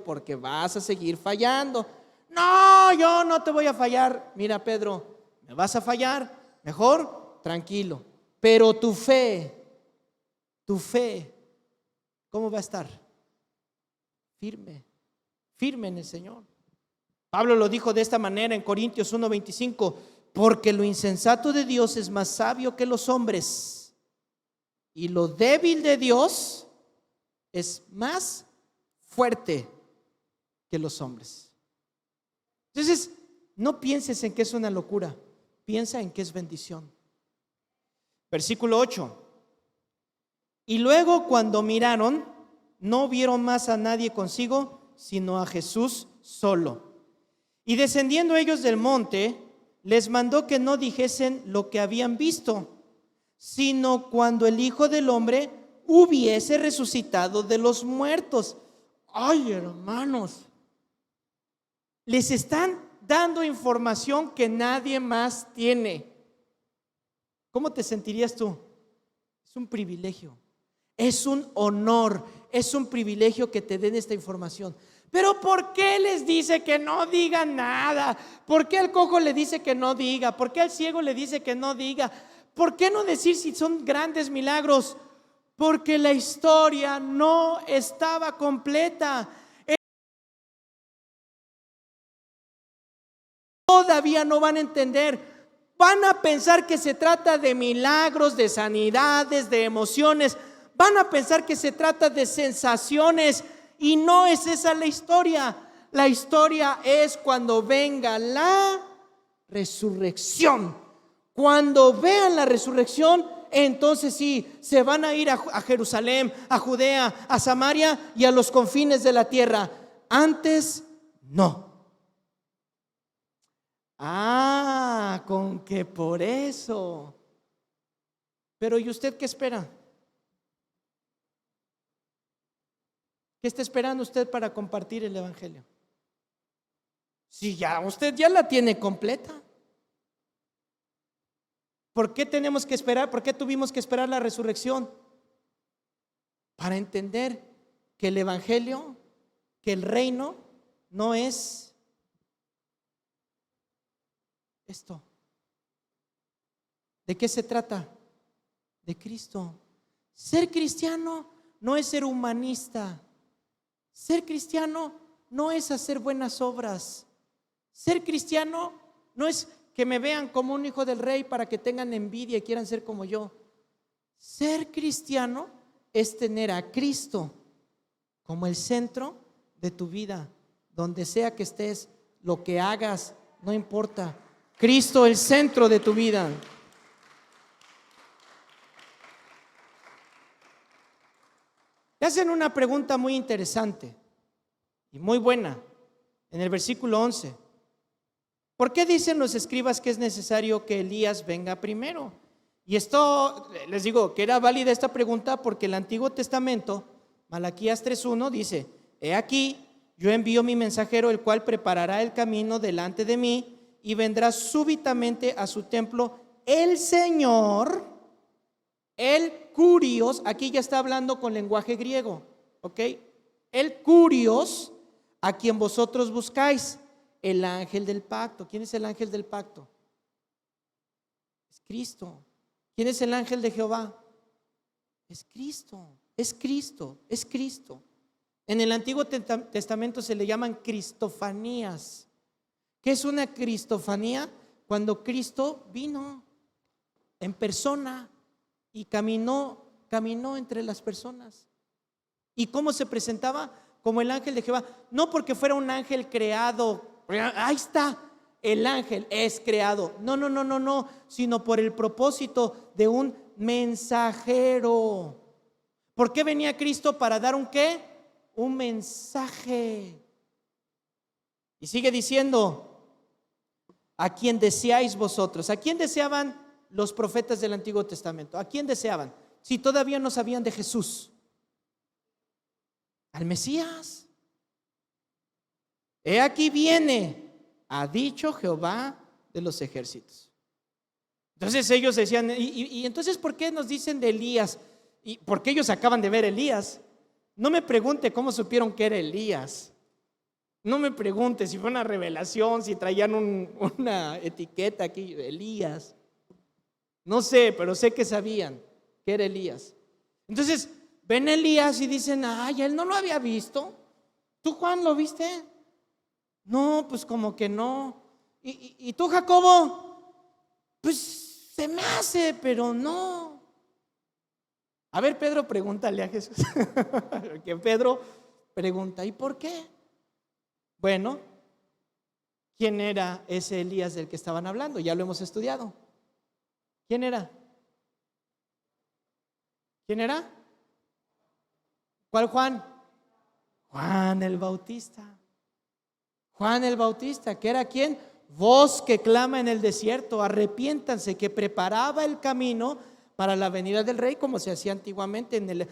porque vas a seguir fallando. No, yo no te voy a fallar. Mira, Pedro, me vas a fallar. Mejor, tranquilo. Pero tu fe, ¿cómo va a estar? Firme en el Señor. Pablo lo dijo de esta manera en Corintios 1:25: porque lo insensato de Dios es más sabio que los hombres, y lo débil de Dios es más fuerte que los hombres. Entonces, no pienses en que es una locura, piensa en que es bendición. Versículo 8: y luego cuando miraron, no vieron más a nadie consigo, sino a Jesús solo. Y descendiendo ellos del monte, les mandó que no dijesen lo que habían visto, sino cuando el Hijo del Hombre hubiese resucitado de los muertos. Ay, hermanos, les están dando información que nadie más tiene. ¿Cómo te sentirías tú? Es un privilegio, es un honor, es un privilegio que te den esta información. Pero ¿por qué les dice que no digan nada? ¿Por qué al cojo le dice que no diga? ¿Por qué al ciego le dice que no diga? ¿Por qué no decir si son grandes milagros? Porque la historia no estaba completa. Todavía no van a entender. Van a pensar que se trata de milagros, de sanidades, de emociones. Van a pensar que se trata de sensaciones. Y no es esa la historia. La historia es cuando venga la resurrección. Cuando vean la resurrección, entonces sí, se van a ir a Jerusalén, a Judea, a Samaria y a los confines de la tierra. Antes, no. Con que por eso. Pero ¿y usted qué espera? ¿Qué está esperando usted para compartir el evangelio? Si ya usted ya la tiene completa. ¿Por qué tenemos que esperar? ¿Por qué tuvimos que esperar la resurrección? para entender que el evangelio, que el reino no es esto. ¿De qué se trata? De Cristo. Ser cristiano no es ser humanista. Ser cristiano no es hacer buenas obras. Ser cristiano no es que me vean como un hijo del rey para que tengan envidia y quieran ser como yo. Ser cristiano es tener a Cristo como el centro de tu vida. Donde sea que estés, lo que hagas, no importa. Cristo el centro de tu vida. Te hacen una pregunta muy interesante y muy buena en el versículo 11. ¿Por qué dicen los escribas que es necesario que Elías venga primero? Y esto, les digo, que era válida esta pregunta porque el Antiguo Testamento, Malaquías 3:1 dice: he aquí, yo envío mi mensajero, el cual preparará el camino delante de mí, y vendrá súbitamente a su templo el Señor, el Curios. Aquí ya está hablando con lenguaje griego, ¿ok? El Curios, a quien vosotros buscáis, el ángel del pacto. ¿Quién es el ángel del pacto? Es Cristo. ¿Quién es el ángel de Jehová? Es Cristo, es Cristo, es Cristo. En el Antiguo Testamento se le llaman cristofanías. ¿Qué es una cristofanía? Cuando Cristo vino en persona y caminó entre las personas. ¿Y cómo se presentaba? Como el ángel de Jehová. No porque fuera un ángel creado. Ahí está, el ángel es creado. No, sino por el propósito de un mensajero. ¿Por qué venía Cristo? Para dar un ¿qué? Un mensaje. Y sigue diciendo: ¿a quién deseáis vosotros? ¿A quién deseaban los profetas del Antiguo Testamento? ¿A quién deseaban? Si todavía no sabían de Jesús. Al Mesías. He aquí viene, ha dicho Jehová de los ejércitos. Entonces ellos decían, y entonces ¿por qué nos dicen de Elías? Y porque ellos acaban de ver Elías. No me pregunte cómo supieron que era Elías. No me pregunte si fue una revelación, si traían una etiqueta aquí, Elías. No sé, pero sé que sabían que era Elías. Entonces ven a Elías y dicen: ay, él no lo había visto. ¿Tú, Juan, lo viste? No, pues como que no. ¿Y tú, Jacobo? Pues se me hace, pero no. A ver, Pedro, pregúntale a Jesús. Que Pedro pregunta: ¿y por qué? Bueno, ¿quién era ese Elías del que estaban hablando? Ya lo hemos estudiado. ¿Quién era? ¿Quién era? ¿Cuál Juan? Juan el Bautista. Juan el Bautista, ¿que era quién? Voz que clama en el desierto, arrepiéntanse, que preparaba el camino para la venida del rey, como se hacía antiguamente en el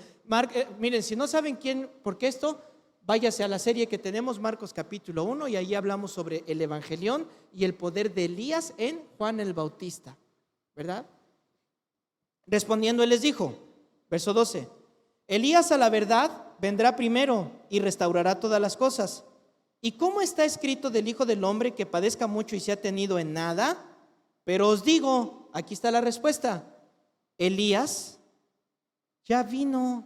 miren, si no saben quién, por qué esto, váyase a la serie que tenemos, Marcos capítulo 1, y ahí hablamos sobre el evangelión y el poder de Elías en Juan el Bautista, ¿verdad? Respondiendo él les dijo, verso 12: Elías a la verdad vendrá primero y restaurará todas las cosas. ¿Y cómo está escrito del Hijo del Hombre que padezca mucho y sea tenido en nada? Pero os digo, aquí está la respuesta: Elías ya vino.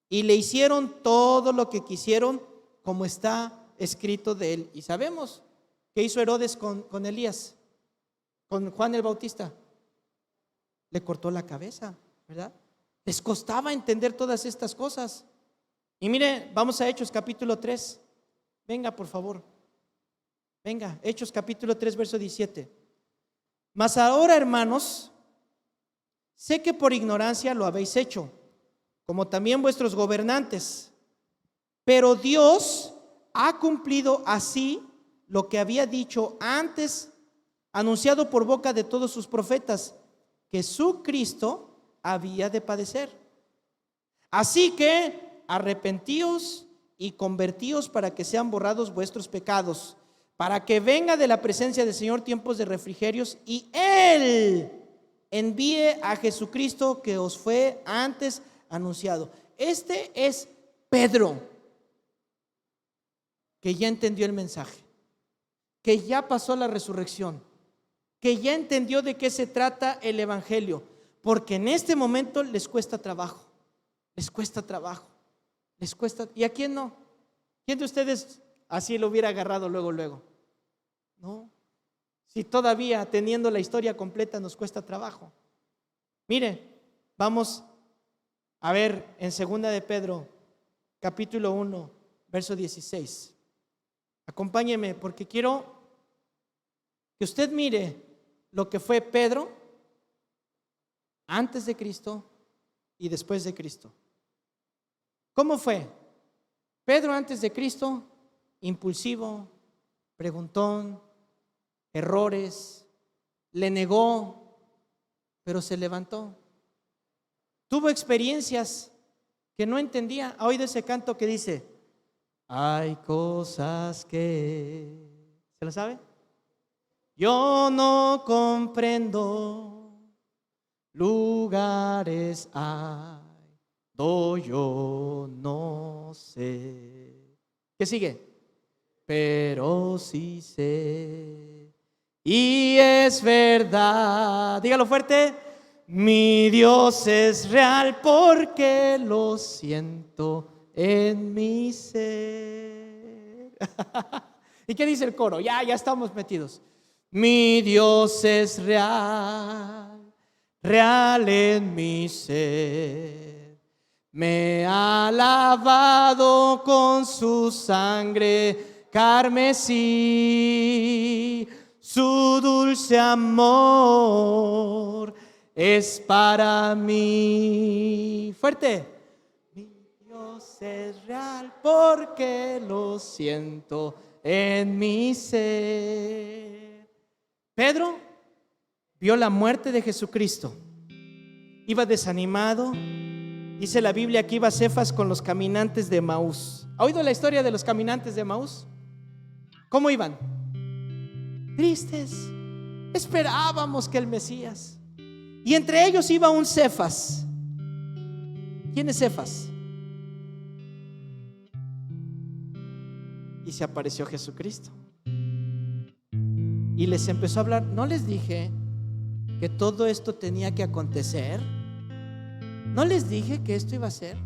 Y le hicieron todo lo que quisieron, como está escrito de él. Y sabemos qué hizo Herodes con Elías, con Juan el Bautista. Le cortó la cabeza, ¿verdad? Les costaba entender todas estas cosas. Y mire, vamos a Hechos capítulo 3. Venga, por favor. Venga, Hechos capítulo 3, verso 17. Mas ahora, hermanos, sé que por ignorancia lo habéis hecho, como también vuestros gobernantes. Pero Dios ha cumplido así lo que había dicho antes, anunciado por boca de todos sus profetas, que su Cristo había de padecer. Así que arrepentíos y convertíos para que sean borrados vuestros pecados, para que venga de la presencia del Señor tiempos de refrigerios, y Él envíe a Jesucristo que os fue antes anunciado. Este es Pedro, que ya entendió el mensaje, que ya pasó la resurrección, que ya entendió de qué se trata el evangelio, porque en este momento les cuesta trabajo, les cuesta trabajo, les cuesta. ¿Y a quién no? ¿Quién de ustedes así lo hubiera agarrado luego? No. Si todavía teniendo la historia completa nos cuesta trabajo. Mire, vamos a ver en 2 de Pedro, capítulo 1, verso 16. Acompáñeme porque quiero que usted mire lo que fue Pedro antes de Cristo y después de Cristo. ¿Cómo fue? Pedro antes de Cristo, impulsivo, preguntón, errores, le negó, pero se levantó. Tuvo experiencias que no entendía. ¿Ha oído ese canto que dice: hay cosas que... ¿Se lo sabe? Yo no comprendo, lugares hay, yo no sé. ¿Qué sigue? Pero sí sé, y es verdad. Dígalo fuerte. Mi Dios es real porque lo siento en mi ser. ¿Y qué dice el coro? Ya estamos metidos. Mi Dios es real, real en mi ser. Me ha lavado con su sangre carmesí. Su dulce amor es para mí. Fuerte. Mi Dios es real porque lo siento en mi ser. Pedro vio la muerte de Jesucristo. Iba desanimado. Dice la Biblia que iba Cefas con los caminantes de Emaús. ¿Ha oído la historia de los caminantes de Emaús? ¿Cómo iban? Tristes. Esperábamos que el Mesías. Y entre ellos iba un Cefas. ¿Quién es Cefas? Y se apareció Jesucristo. Y les empezó a hablar. ¿No les dije que todo esto tenía que acontecer? ¿No les dije que esto iba a ser?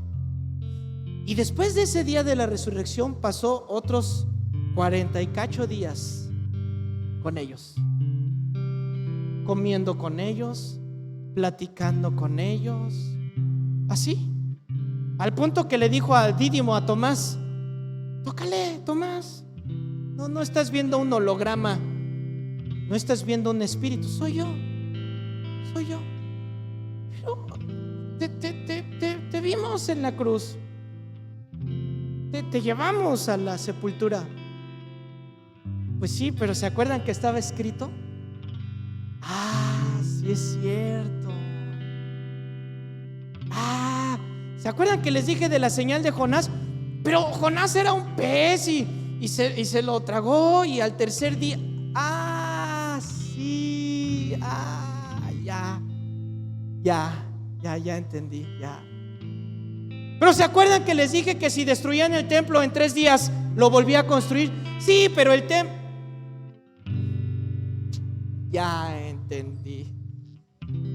Y después de ese día de la resurrección pasó otros 40 y cacho días con ellos, comiendo con ellos, platicando con ellos, así, al punto que le dijo a Dídimo, a Tomás: tócale, Tomás, no estás viendo un holograma, no estás viendo un espíritu, soy yo. Pero te vimos en la cruz, te llevamos a la sepultura. Pues sí, pero ¿se acuerdan que estaba escrito? Sí es cierto. ¿Se acuerdan que les dije de la señal de Jonás? Pero Jonás era un pez y se lo tragó, y al tercer día, sí, ya entendí, ya. Pero ¿se acuerdan que les dije que si destruían el templo en 3 días lo volvía a construir? Sí, pero el templo... Ya entendí.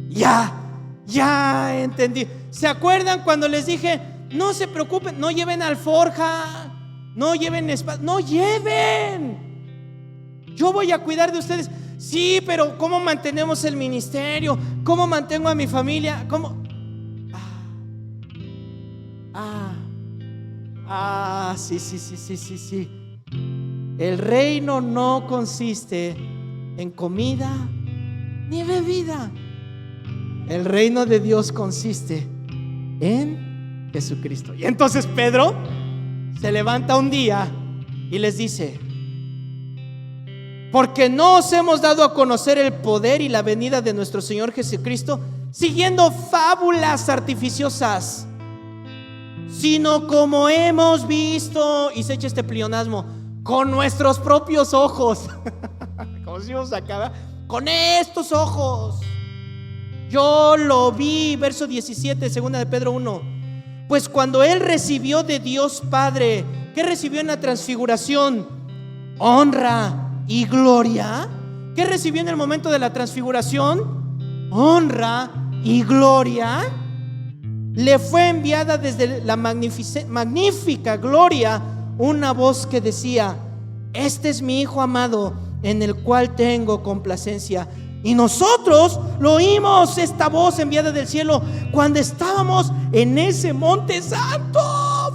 Ya entendí. ¿Se acuerdan cuando les dije: no se preocupen, no lleven alforja, no lleven espada, no lleven, yo voy a cuidar de ustedes? Sí, pero ¿cómo mantenemos el ministerio? ¿Cómo mantengo a mi familia? ¿Cómo? Sí. El reino no consiste en comida ni bebida. El reino de Dios consiste en Jesucristo. Y entonces Pedro se levanta un día y les dice: porque no os hemos dado a conocer el poder y la venida de nuestro Señor Jesucristo siguiendo fábulas artificiosas, sino como hemos visto, y se echa este pleonasmo, con nuestros propios ojos. Como si íbamos acá, con estos ojos. Yo lo vi, verso 17, segunda de Pedro 1. Pues cuando él recibió de Dios Padre, ¿qué recibió en la transfiguración? Honra y gloria. ¿Qué recibió en el momento de la transfiguración? Honra y gloria. Le fue enviada desde la magnífica gloria una voz que decía: este es mi Hijo amado, en el cual tengo complacencia. Y nosotros lo oímos, esta voz enviada del cielo, cuando estábamos en ese monte santo.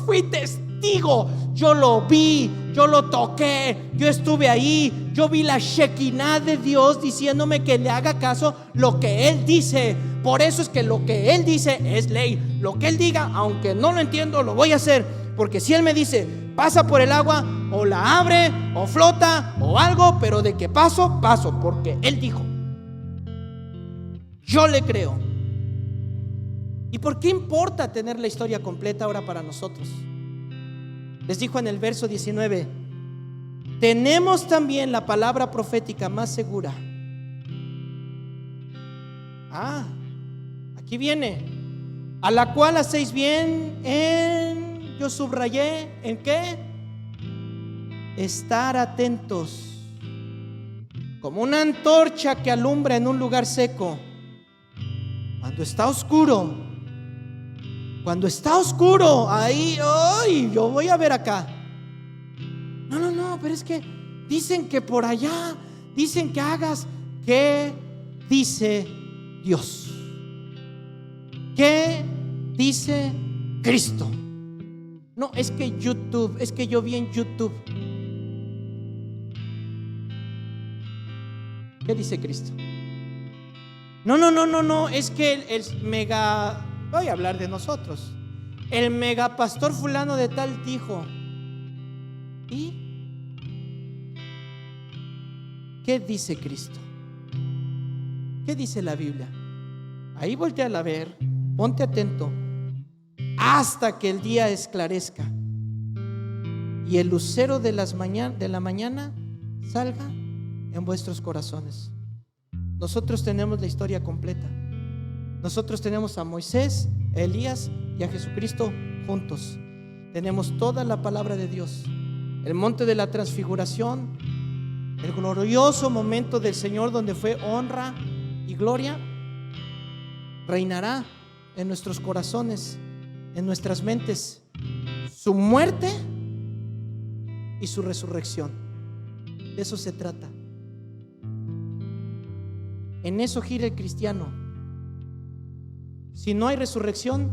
Fui testigo, yo lo vi, yo lo toqué, yo estuve ahí, yo vi la Shekinah de Dios diciéndome que le haga caso lo que Él dice. Por eso es que lo que Él dice es ley. Lo que Él diga, aunque no lo entiendo, lo voy a hacer. Porque si Él me dice, pasa por el agua, o la abre, o flota, o algo, pero de que paso, paso, porque Él dijo. Yo le creo. ¿Y por qué importa tener la historia completa ahora para nosotros? Les dijo en el verso 19: tenemos también la palabra profética más segura. Aquí viene: a la cual hacéis bien en, yo subrayé, ¿en qué? Estar atentos, como una antorcha que alumbra en un lugar seco. Cuando está oscuro, ahí, ¡ay! Yo voy a ver acá. No, pero es que dicen que por allá, dicen que hagas. ¿Qué dice Dios? ¿Qué dice Cristo? No, es que YouTube, es que yo vi en YouTube. ¿Qué dice Cristo? No, es que el mega, voy a hablar de nosotros, el mega pastor fulano de tal dijo. ¿Y qué dice Cristo? ¿Qué dice la Biblia? Ahí voltea a ver, ponte atento, hasta que el día esclarezca y el lucero de la mañana salga en vuestros corazones. Nosotros tenemos la historia completa. Nosotros tenemos a Moisés, a Elías y a Jesucristo juntos. Tenemos toda la palabra de Dios. El monte de la transfiguración, el glorioso momento del Señor donde fue honra y gloria, reinará en nuestros corazones, en nuestras mentes, su muerte y su resurrección. De eso se trata. En eso gira el cristiano. Si no hay resurrección,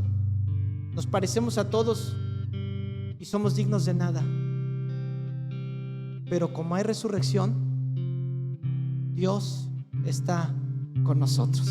nos parecemos a todos y somos dignos de nada. Pero como hay resurrección, Dios está con nosotros.